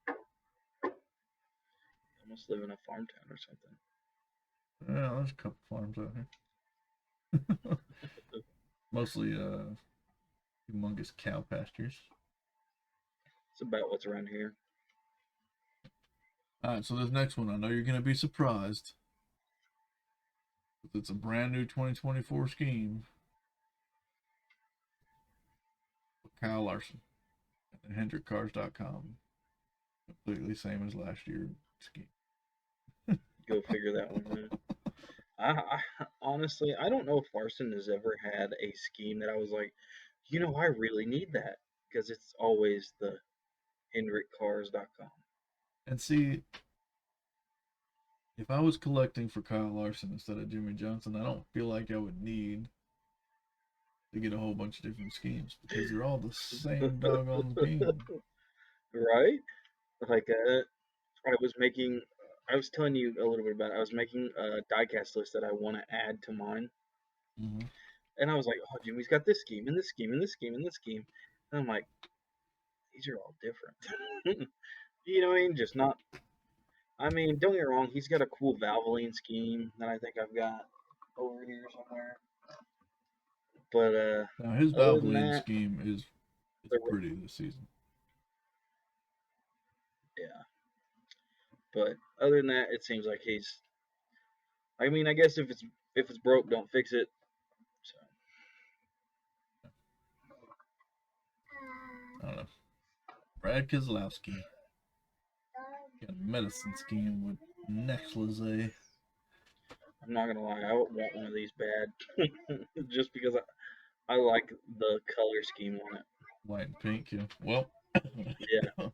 I must live in a farm town or something.
Yeah, there's a couple farms out here. Mostly humongous cow pastures.
It's about what's around here.
Alright, so this next one, I know you're going to be surprised. It's a brand new 2024 scheme. Kyle Larson at HendrickCars.com. Completely same as last year's scheme.
Go figure that one out. I honestly, I don't know if Larson has ever had a scheme that I was like, I really need that, because it's always the HendrickCars.com.
And see, if I was collecting for Kyle Larson instead of Jimmy Johnson, I don't feel like I would need to get a whole bunch of different schemes because they're all the same doggone scheme.
Right? Like, I was telling you a little bit about it. I was making a diecast list that I want to add to mine.
Mm-hmm.
And I was like, oh, Jimmy's got this scheme, and this scheme, and this scheme, and this scheme. And I'm like, these are all different. You know what I mean? Just not. I mean, don't get me wrong. He's got a cool Valvoline scheme that I think I've got over here somewhere. But
now his Valvoline scheme is pretty this season.
Yeah. But other than that, it seems like he's. I mean, I guess if it's broke, don't fix it. So.
I don't know. Brad Keselowski got a medicine scheme with Nexlizé.
I'm not gonna lie, I would want one of these bad, just because I like the color scheme on it.
White and pink, yeah. Well,
yeah.
I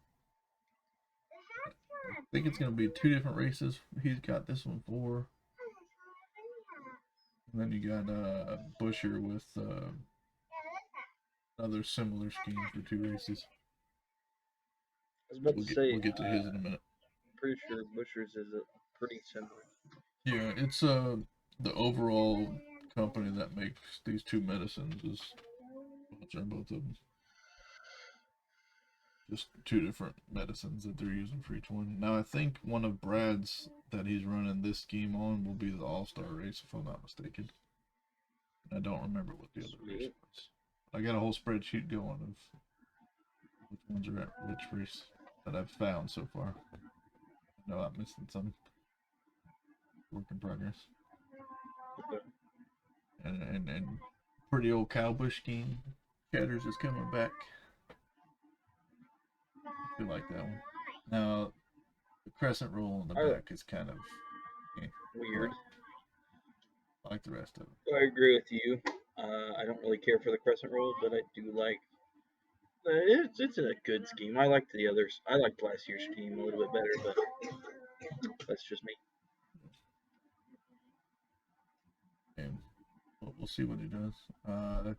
think it's gonna be 2 different races. He's got this one for, and then you got Busher with another similar scheme for 2 races.
I was about to say,
we'll get to his in a minute.
I'm pretty sure Busher's is pretty similar.
Yeah, it's the overall company that makes these 2 medicines is both of them. Just 2 different medicines that they're using for each one. Now I think one of Brad's that he's running this scheme on will be the All-Star race, if I'm not mistaken. I don't remember what the other race was. I got a whole spreadsheet going of which ones are at which race that I've found so far. I know I'm missing some. Work in progress.
Okay.
And pretty old cowbush scheme. Cheddar's is coming back. I feel like that one. Now, the crescent roll on the back is kind of
weird.
like the rest of it.
I agree with you. I don't really care for the crescent roll, but I do like. It's a good scheme. I liked the others. I liked last year's scheme a little bit better, but that's just me.
And we'll see what he does. I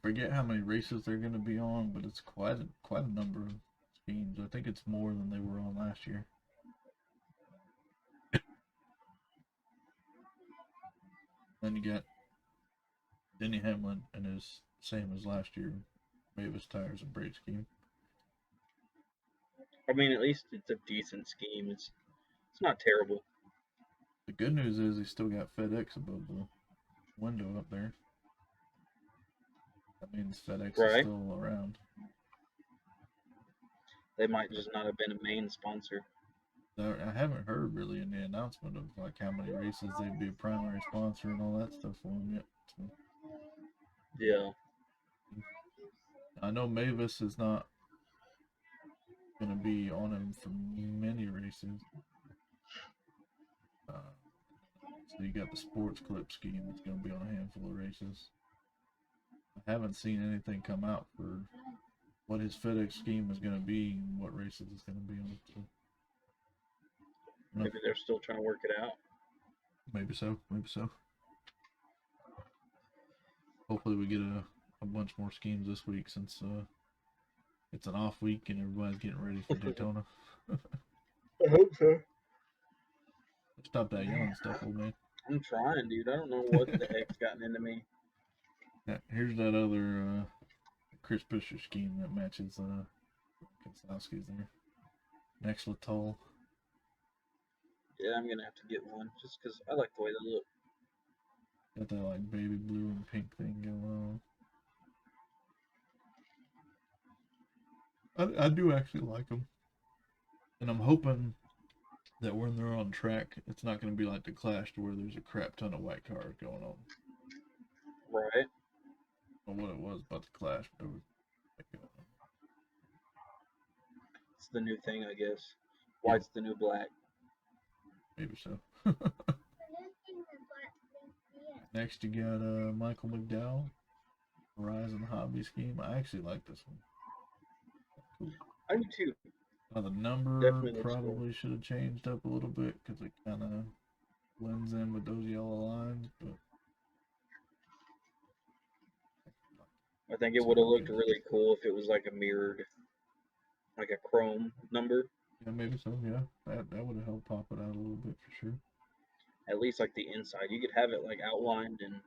forget how many races they're going to be on, but it's quite a number of schemes. I think it's more than they were on last year. Then you got Denny Hamlin and his same as last year, Mavis Tires and Brake scheme.
I mean, at least it's a decent scheme. It's not terrible.
The good news is he still got FedEx above the window up there. That means FedEx is still around.
They might just not have been a main sponsor.
I haven't heard really any announcement of like how many races they'd be a primary sponsor and all that stuff for them yet. So.
Yeah.
I know Mavis is not going to be on him for many races. So you got the sports clip scheme that's going to be on a handful of races. I haven't seen anything come out for what his FedEx scheme is going to be and what races it's going to be on. So.
Maybe they're still trying to work it out.
Maybe so. Maybe so. Hopefully we get a bunch more schemes this week since it's an off week and everybody's getting ready for Daytona.
I hope so.
Stop that yelling stuff, old man.
I'm trying, dude. I don't know what the heck's gotten into me.
Yeah, here's that other Chris Buescher scheme that matches Keselowski's there. Next Latoll.
Yeah, I'm gonna have to get one just because I like the way they look.
Got that like baby blue and pink thing going on. I do actually like them, and I'm hoping that when they're on track, it's not going to be like the Clash to where there's a crap ton of white cars going on.
Right.
I don't know what it was about the Clash, but there was going on.
It's the new thing, I guess. White's the new black.
Maybe so. Next, you got Michael McDowell, Horizon Hobby Scheme. I actually like this one. Cool.
I do too.
The number probably should have changed up a little bit because it kind of blends in with those yellow lines, but
I think it would have looked really cool if it was like a mirrored, like a chrome number.
Yeah, maybe so. Yeah, that would have helped pop it out a little bit for sure.
At least like the inside, you could have it like outlined in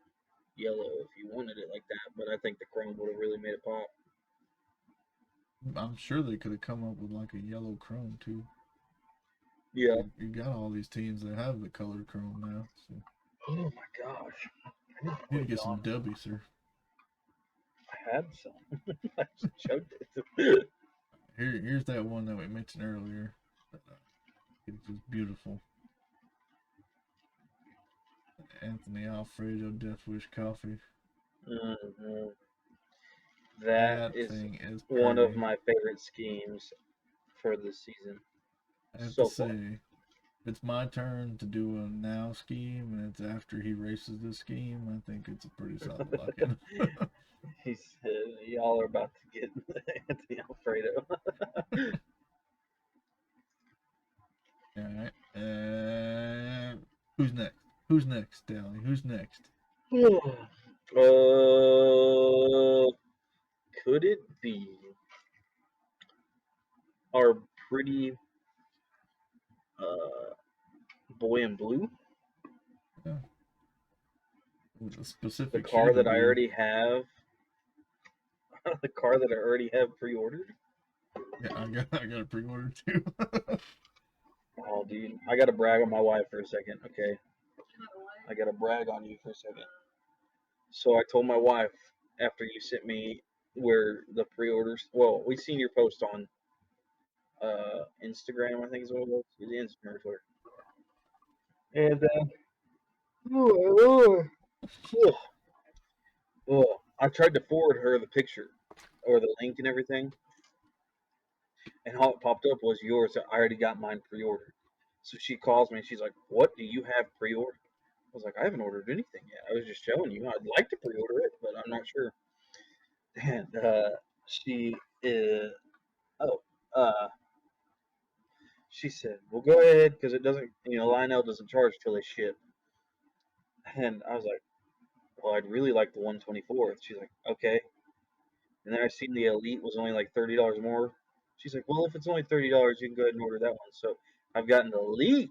yellow if you wanted it like that. But I think the chrome would have really made it pop.
I'm sure they could have come up with like a yellow chrome too.
Yeah.
You got all these teams that have the colored chrome now. So.
Oh my gosh.
You need to get some W, sir.
I had some. I just choked it.
Here's that one that we mentioned earlier. It's just beautiful. Anthony Alfredo Death Wish Coffee.
Mm-hmm. That
thing is
one of my favorite schemes for this season.
I have to say, if it's my turn to do a now scheme and it's after he races this scheme, I think it's a pretty solid lock-in.
He said, y'all are about to get Anthony Alfredo.
Alright. Who's next? Who's next, Dally? Who's next?
Could it be our pretty boy in blue?
Yeah. With a specific
the car that I already have. The car that I already have pre-ordered.
Yeah, I got it pre-ordered too.
Oh, dude, I gotta brag on my wife for a second. Okay, I gotta brag on you for a second. So I told my wife after you sent me where the pre-orders. Well, we seen your post on Instagram, I think is what it was. It's Instagram or Twitter. And I tried to forward her the picture or the link and everything, and all it popped up was yours. I already got mine pre-ordered. So she calls me and she's like, "What do you have pre-ordered?" was like, I haven't ordered anything yet. I was just showing you. I'd like to pre-order it, but I'm not sure. And she is. Oh, uh, she said, "Well, go ahead because it doesn't. Lionel doesn't charge till they ship." And I was like, "Well, I'd really like the 124th." She's like, "Okay." And then I seen the Elite was only like $30 more. She's like, "Well, if it's only $30, you can go ahead and order that one." So I've gotten the Elite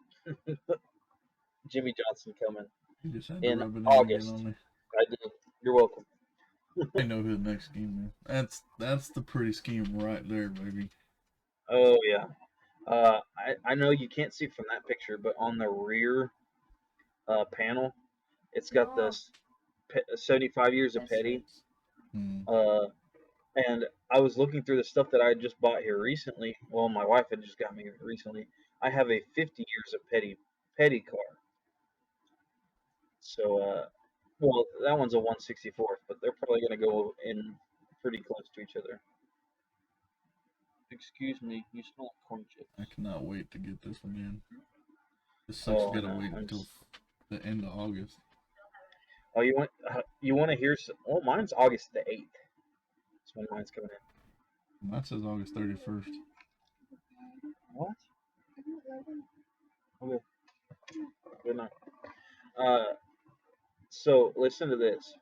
Jimmy Johnson coming
You just had to
in
rub it in again
August.
on me.
I did. You're welcome.
I know who the next scheme is. That's the pretty scheme right there, baby.
Oh yeah. I know you can't see from that picture, but on the rear panel, it's got this 75 years of Petty.
Hmm.
And I was looking through the stuff that I had just bought here recently. Well, my wife had just got me recently. I have a 50 years of Petty car. So, well, that one's a 164th, but they're probably going to go in pretty close to each other. Excuse me, you smell like corn chips.
I cannot wait to get this one in. This sucks.
Oh,
You gotta
no.
wait until the end of August.
Oh, you want to hear some? Well, mine's August the 8th. That's when mine's coming in.
Mine says August 31st.
What? Okay. Good night. Uh, so listen to this.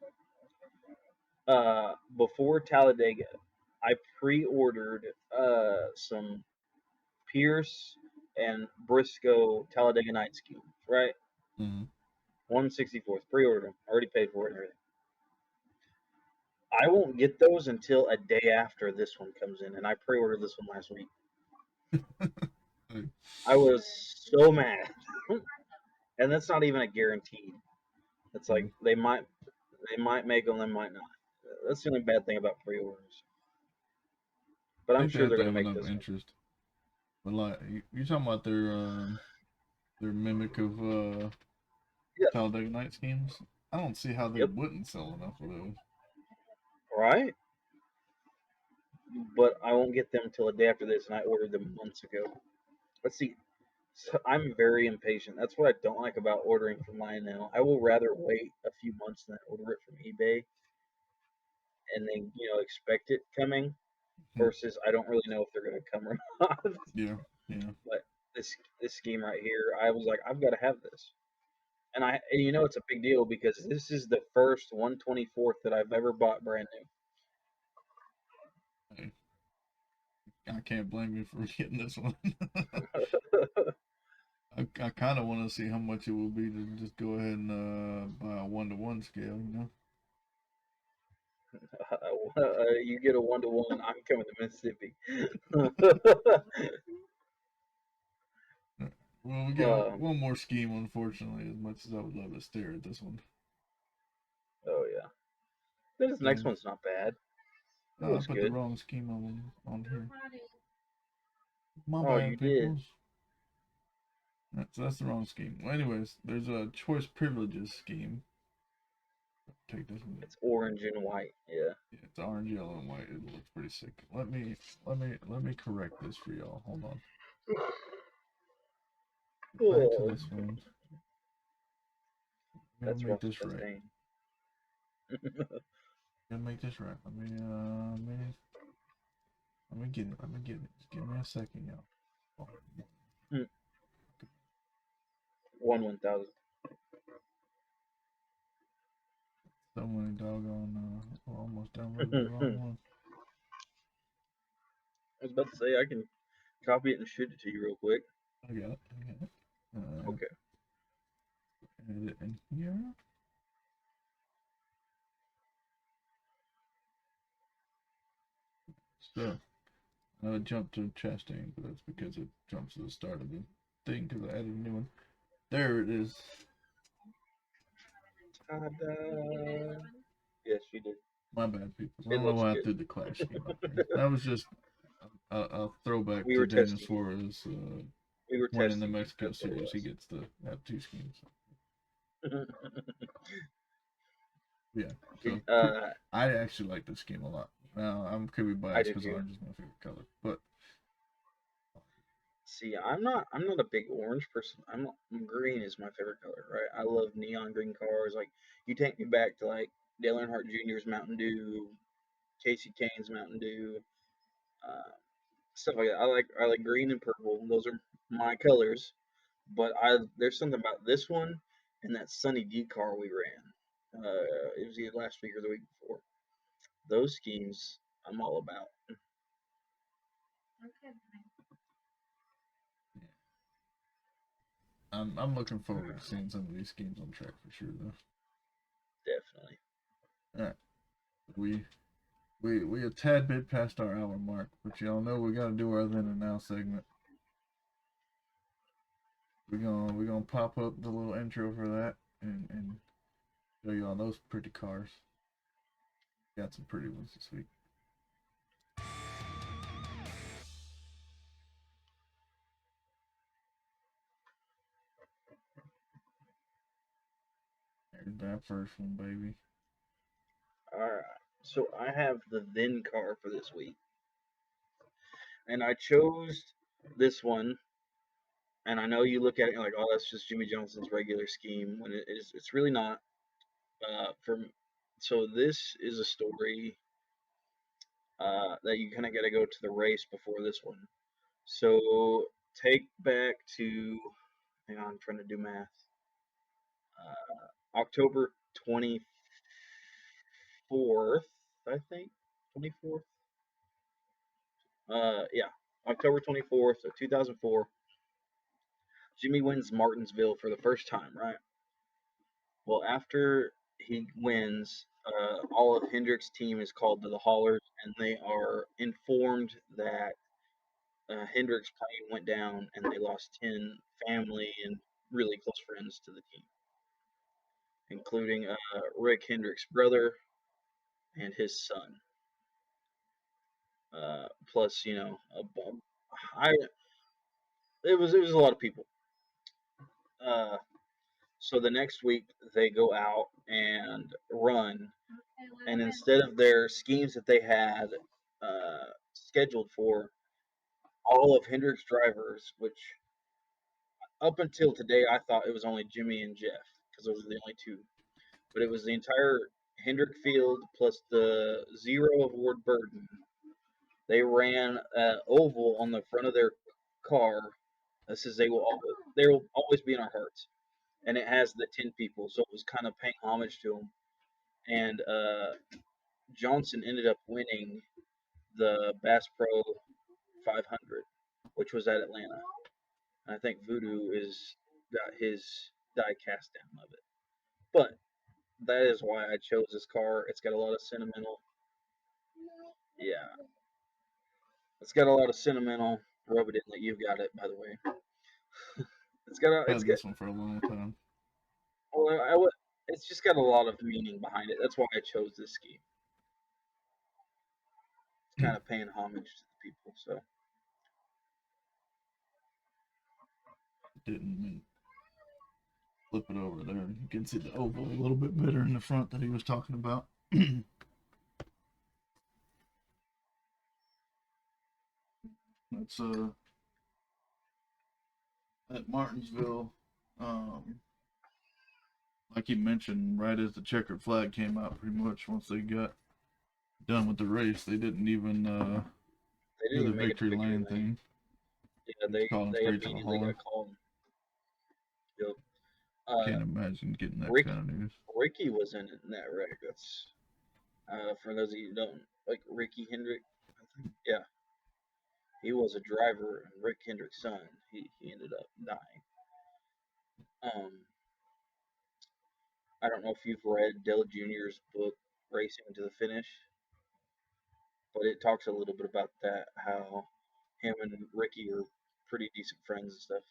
Before Talladega, I pre-ordered some Pierce and Briscoe Talladega Night schemes, right?
Mm-hmm.
164th. Pre-ordered them. Already paid for it and everything. I won't get those until a day after this one comes in, and I pre-ordered this one last week. I was so mad. And that's not even a guaranteed. It's like they might make them, they might not. That's the only bad thing about pre-orders. But
I
I'm
think they
sure
have
they're
to
gonna
have
make
enough
this one.
interest. But like you're talking about their mimic of
Yeah.
Talladega Night schemes. I don't see how they
Yep.
wouldn't sell enough of those.
Right. But I won't get them till a day after this, and I ordered them months ago. Let's see. So I'm very impatient. That's what I don't like about ordering from Lionel. I will rather wait a few months than order it from eBay and then expect it coming versus I don't really know if they're gonna come or not.
Yeah, yeah.
But this scheme right here, I was like, I've got to have this, and it's a big deal because this is the first 124th that I've ever bought brand
Hey, I can't blame you for getting this one.
new.
I kind of want to see how much it will be to just go ahead and buy a 1-to-1 scale, you know?
You get a 1-to-1. I'm coming to Mississippi.
Well, we got one more scheme, unfortunately, as much as I would love to stare at this one.
Oh yeah, this next one's not bad. It
Oh, I
looks
put the
good.
wrong scheme on here. My
Oh, you
bad,
did.
peoples. So that's the wrong scheme. Well, anyways, there's a choice privileges scheme. Take this one.
It's orange and white. Yeah.
Yeah, it's orange, yellow, and white. It looks pretty sick. Let me correct this for y'all. Hold on. Back to this one. I'm
That's
gonna make
Ross
this right.
Chastain.
Gonna make this right. Let me get it. Let me get it. Just give me a second, y'all. Oh,
1,000.
so many doggone. We're almost downloaded the wrong one.
I was about to say I can copy it and shoot it to you real quick.
I got it.
Okay.
Edit in here. So, I would jump to Chastain, but that's because it jumps to the start of the thing because I added a new one. There it is.
Ta-da. Yes, you did.
My bad, people. I
It
don't know
looks
why I
good.
threw the Clash scheme up there. That was just a throwback
We
to
were
Daniel
testing.
Suarez
We were
winning the
testing.
Mexico
That's what it
Series. He
was.
gets to have two schemes. Yeah. So I actually like this scheme a lot. Now I could be
I
biased
do
because
too.
orange is my favorite color, but
See, I'm not a big orange person. Green is my favorite color, right? I love neon green cars. Like you take me back to like Dale Earnhardt Jr.'s Mountain Dew, Casey Kane's Mountain Dew, uh, stuff like that. I like green and purple. Those are my colors. But there's something about this one and that Sunny D car we ran. It was either last week or the week before. Those schemes I'm all about.
Okay.
I'm looking forward to seeing some of these schemes on track for sure, though.
Definitely.
All right, we a tad bit past our hour mark, but y'all know we gotta do our then and now segment. We're gonna pop up the little intro for that and show y'all those pretty cars. Got some pretty ones this week. There's that first one, baby.
All right. So I have the then car for this week, and I chose this one. And I know you look at it and you're like, oh, that's just Jimmy Johnson's regular scheme. When it is, it's really not. So this is a story that you kind of got to go to the race before this one. So take back to, hang on, I'm trying to do math. October 24th, I think, 24th. Yeah, October 24th of 2004. Jimmy wins Martinsville for the first time, right? Well, after he wins, all of Hendrick's team is called to the haulers, and they are informed that Hendrick's plane went down, and they lost 10 family and really close friends to the team, including Rick Hendrick's brother and his son. Plus, you know, I it was a lot of people. Uh, so the next week they go out and run, and instead of their schemes that they had scheduled for, all of Hendrick's drivers, which up until today I thought it was only Jimmy and Jeff because those are the only two, but it was the entire Hendrick field plus the zero of Ward Burton. They ran oval on the front of their car that says they will always be in our hearts, and it has the 10 people, so it was kind of paying homage to them. And Johnson ended up winning the Bass Pro 500, which was at Atlanta. And I think Voodoo is got his die cast down of it. But that is why I chose this car. It's got a lot of sentimental. Yeah, it's got a lot of sentimental. Rub it in that you've got it, by the way.
I've had this one for a long time.
Well, it's just got a lot of meaning behind it. That's why I chose this scheme. It's kind of paying homage to the people. So
Didn't flip it over there. You can see the oval a little bit better in the front that he was talking about. That's at Martinsville, like you mentioned, right as the checkered flag came out, pretty much once they got done with the race, they didn't even
they
do
didn't
the
even make it to
victory lane thing.
Yeah,
Just called them
they
straight to the
immediately
hauler.
got called. Yep.
Can't imagine getting that
Ricky,
kind of news.
Ricky was in that wreck. That's for those of you who don't like Ricky Hendrick. I think, yeah, he was a driver, and Rick Hendrick's son. He ended up dying. I don't know if you've read Dale Jr.'s book Racing to the Finish, but it talks a little bit about that, how him and Ricky are pretty decent friends and stuff.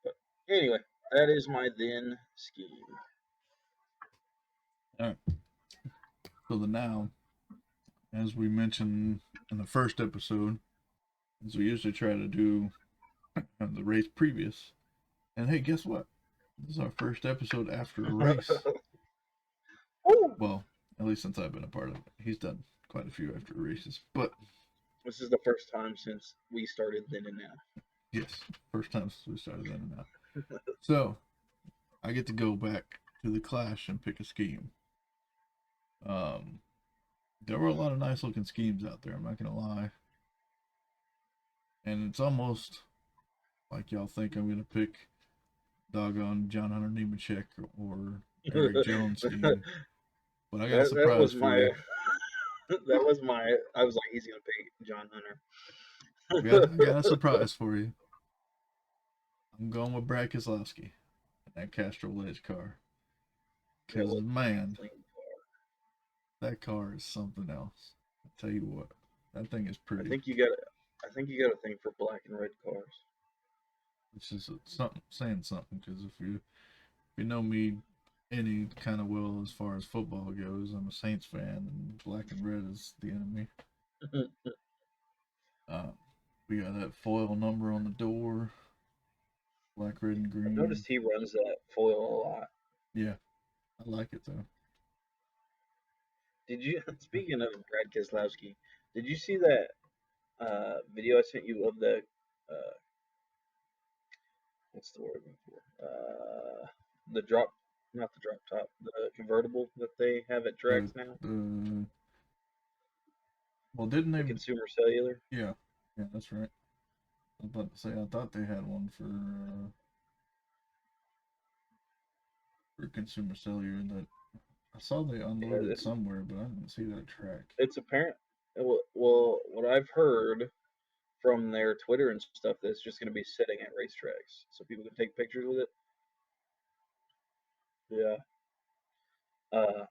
But anyway, that is my then scheme.
All right. So the now, as we mentioned in the first episode, as we usually try to do the race previous. And hey, guess what? This is our first episode after a race. Well, at least since I've been a part of it. He's done quite a few after races. But
this is the first time since we started then and now.
Yes, first time since we started in and out. So, I get to go back to the Clash and pick a scheme. There were a lot of nice looking schemes out there, I'm not gonna lie. And it's almost like y'all think I'm gonna pick doggone John Hunter Nemechek or Eric Jones scheme. But I got a
that
surprise
was
for
my
you.
that was my. I was like, he's gonna pick John Hunter.
I got a surprise for you. I'm going with Brad Keselowski and that Castrol Edge car. Because, man, that car is something else. I tell you what, that thing is
I
pretty.
think you got a thing for black and red cars.
It's just something saying something. Because if you know me any kind of well as far as football goes, I'm a Saints fan, and black and red is the enemy. We got that foil number on the door, black, red, and green.
I noticed he runs that foil a lot.
Yeah, I like it though.
Did you? Speaking of Brad Keselowski, did you see that video I sent you of the what's the word I'm looking for? The drop, not the drop top, the convertible that they have at tracks now.
Well, didn't they?
The Consumer Cellular.
Yeah, that's right. I was about to say I thought they had one for Consumer Cellular that I saw they unloaded somewhere, but I didn't see that track.
It's apparent. Well, what I've heard from their Twitter and stuff, that it's just going to be sitting at racetracks, so people can take pictures with it. Yeah.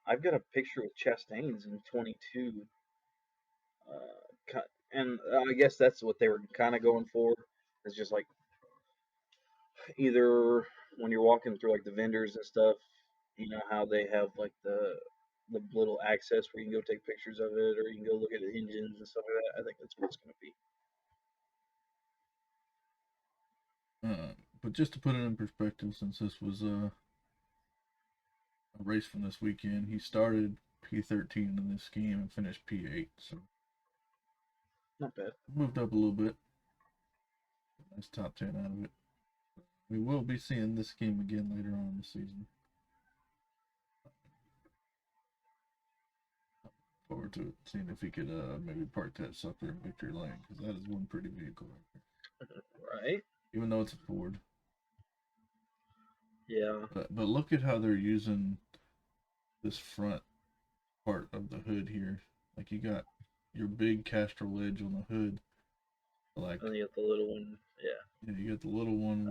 I've got a picture with Chastain's in 22. And I guess that's what they were kind of going for. It's just like either when you're walking through like the vendors and stuff, you know how they have like the little access where you can go take pictures of it, or you can go look at the engines and stuff like that. I think that's what it's going to be.
But just to put it in perspective, since this was a race from this weekend, he started P13 in this scheme and finished P8, so
not bad.
Moved up a little bit. Nice top 10 out of it. We will be seeing this scheme again later on in the season. Forward to it, seeing if he could maybe park that sucker in victory lane, because that is one pretty vehicle right there.
Right.
Even though it's a Ford.
Yeah.
But look at how they're using this front part of the hood here. Like you got your big Castrol Edge on the hood. Like,
and you got the little one.
Yeah, you got the little one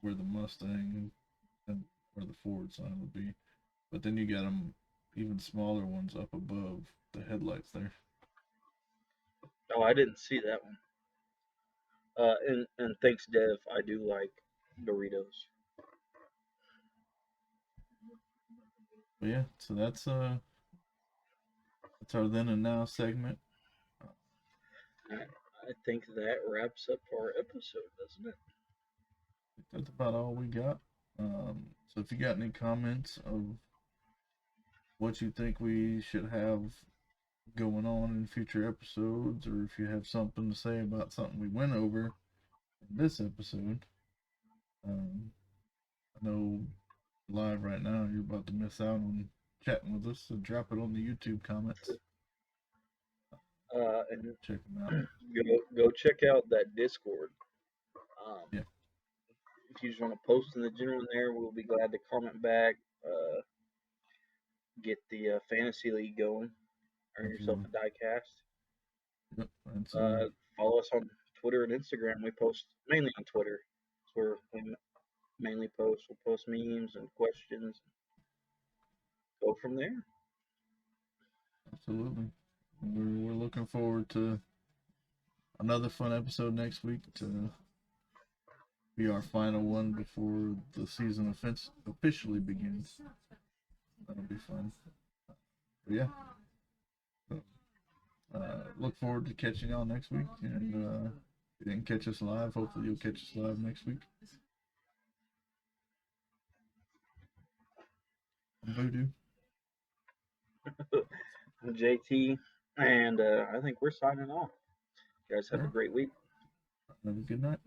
where the Mustang and where the Ford sign would be. But then you got them even smaller ones up above the headlights there.
Oh, I didn't see that one. And thanks, Dev. I do like Doritos.
But yeah, so that's our then and now segment.
I think that wraps up our episode, doesn't it?
I think that's about all we got. So if you got any comments of what you think we should have going on in future episodes, or if you have something to say about something we went over in this episode, I know live right now you're about to miss out on chatting with us, so drop it on the YouTube comments.
And
check them out.
Go check out that Discord.
Yeah.
If you just want to post in the general in there, we'll be glad to comment back. Get the fantasy league going. Earn yourself a diecast.
Yep. And
follow us on Twitter and Instagram. We post mainly on Twitter. That's where we mainly post. We'll post memes and questions. Go from there.
Absolutely. We're looking forward to another fun episode next week to be our final one before the season officially begins. That'll be fun. But yeah. Look forward to catching y'all next week. And if you didn't catch us live, hopefully you'll catch us live next week. I'm Voodoo.
I'm JT. And I think we're signing off. You guys have a great week.
Have a good night.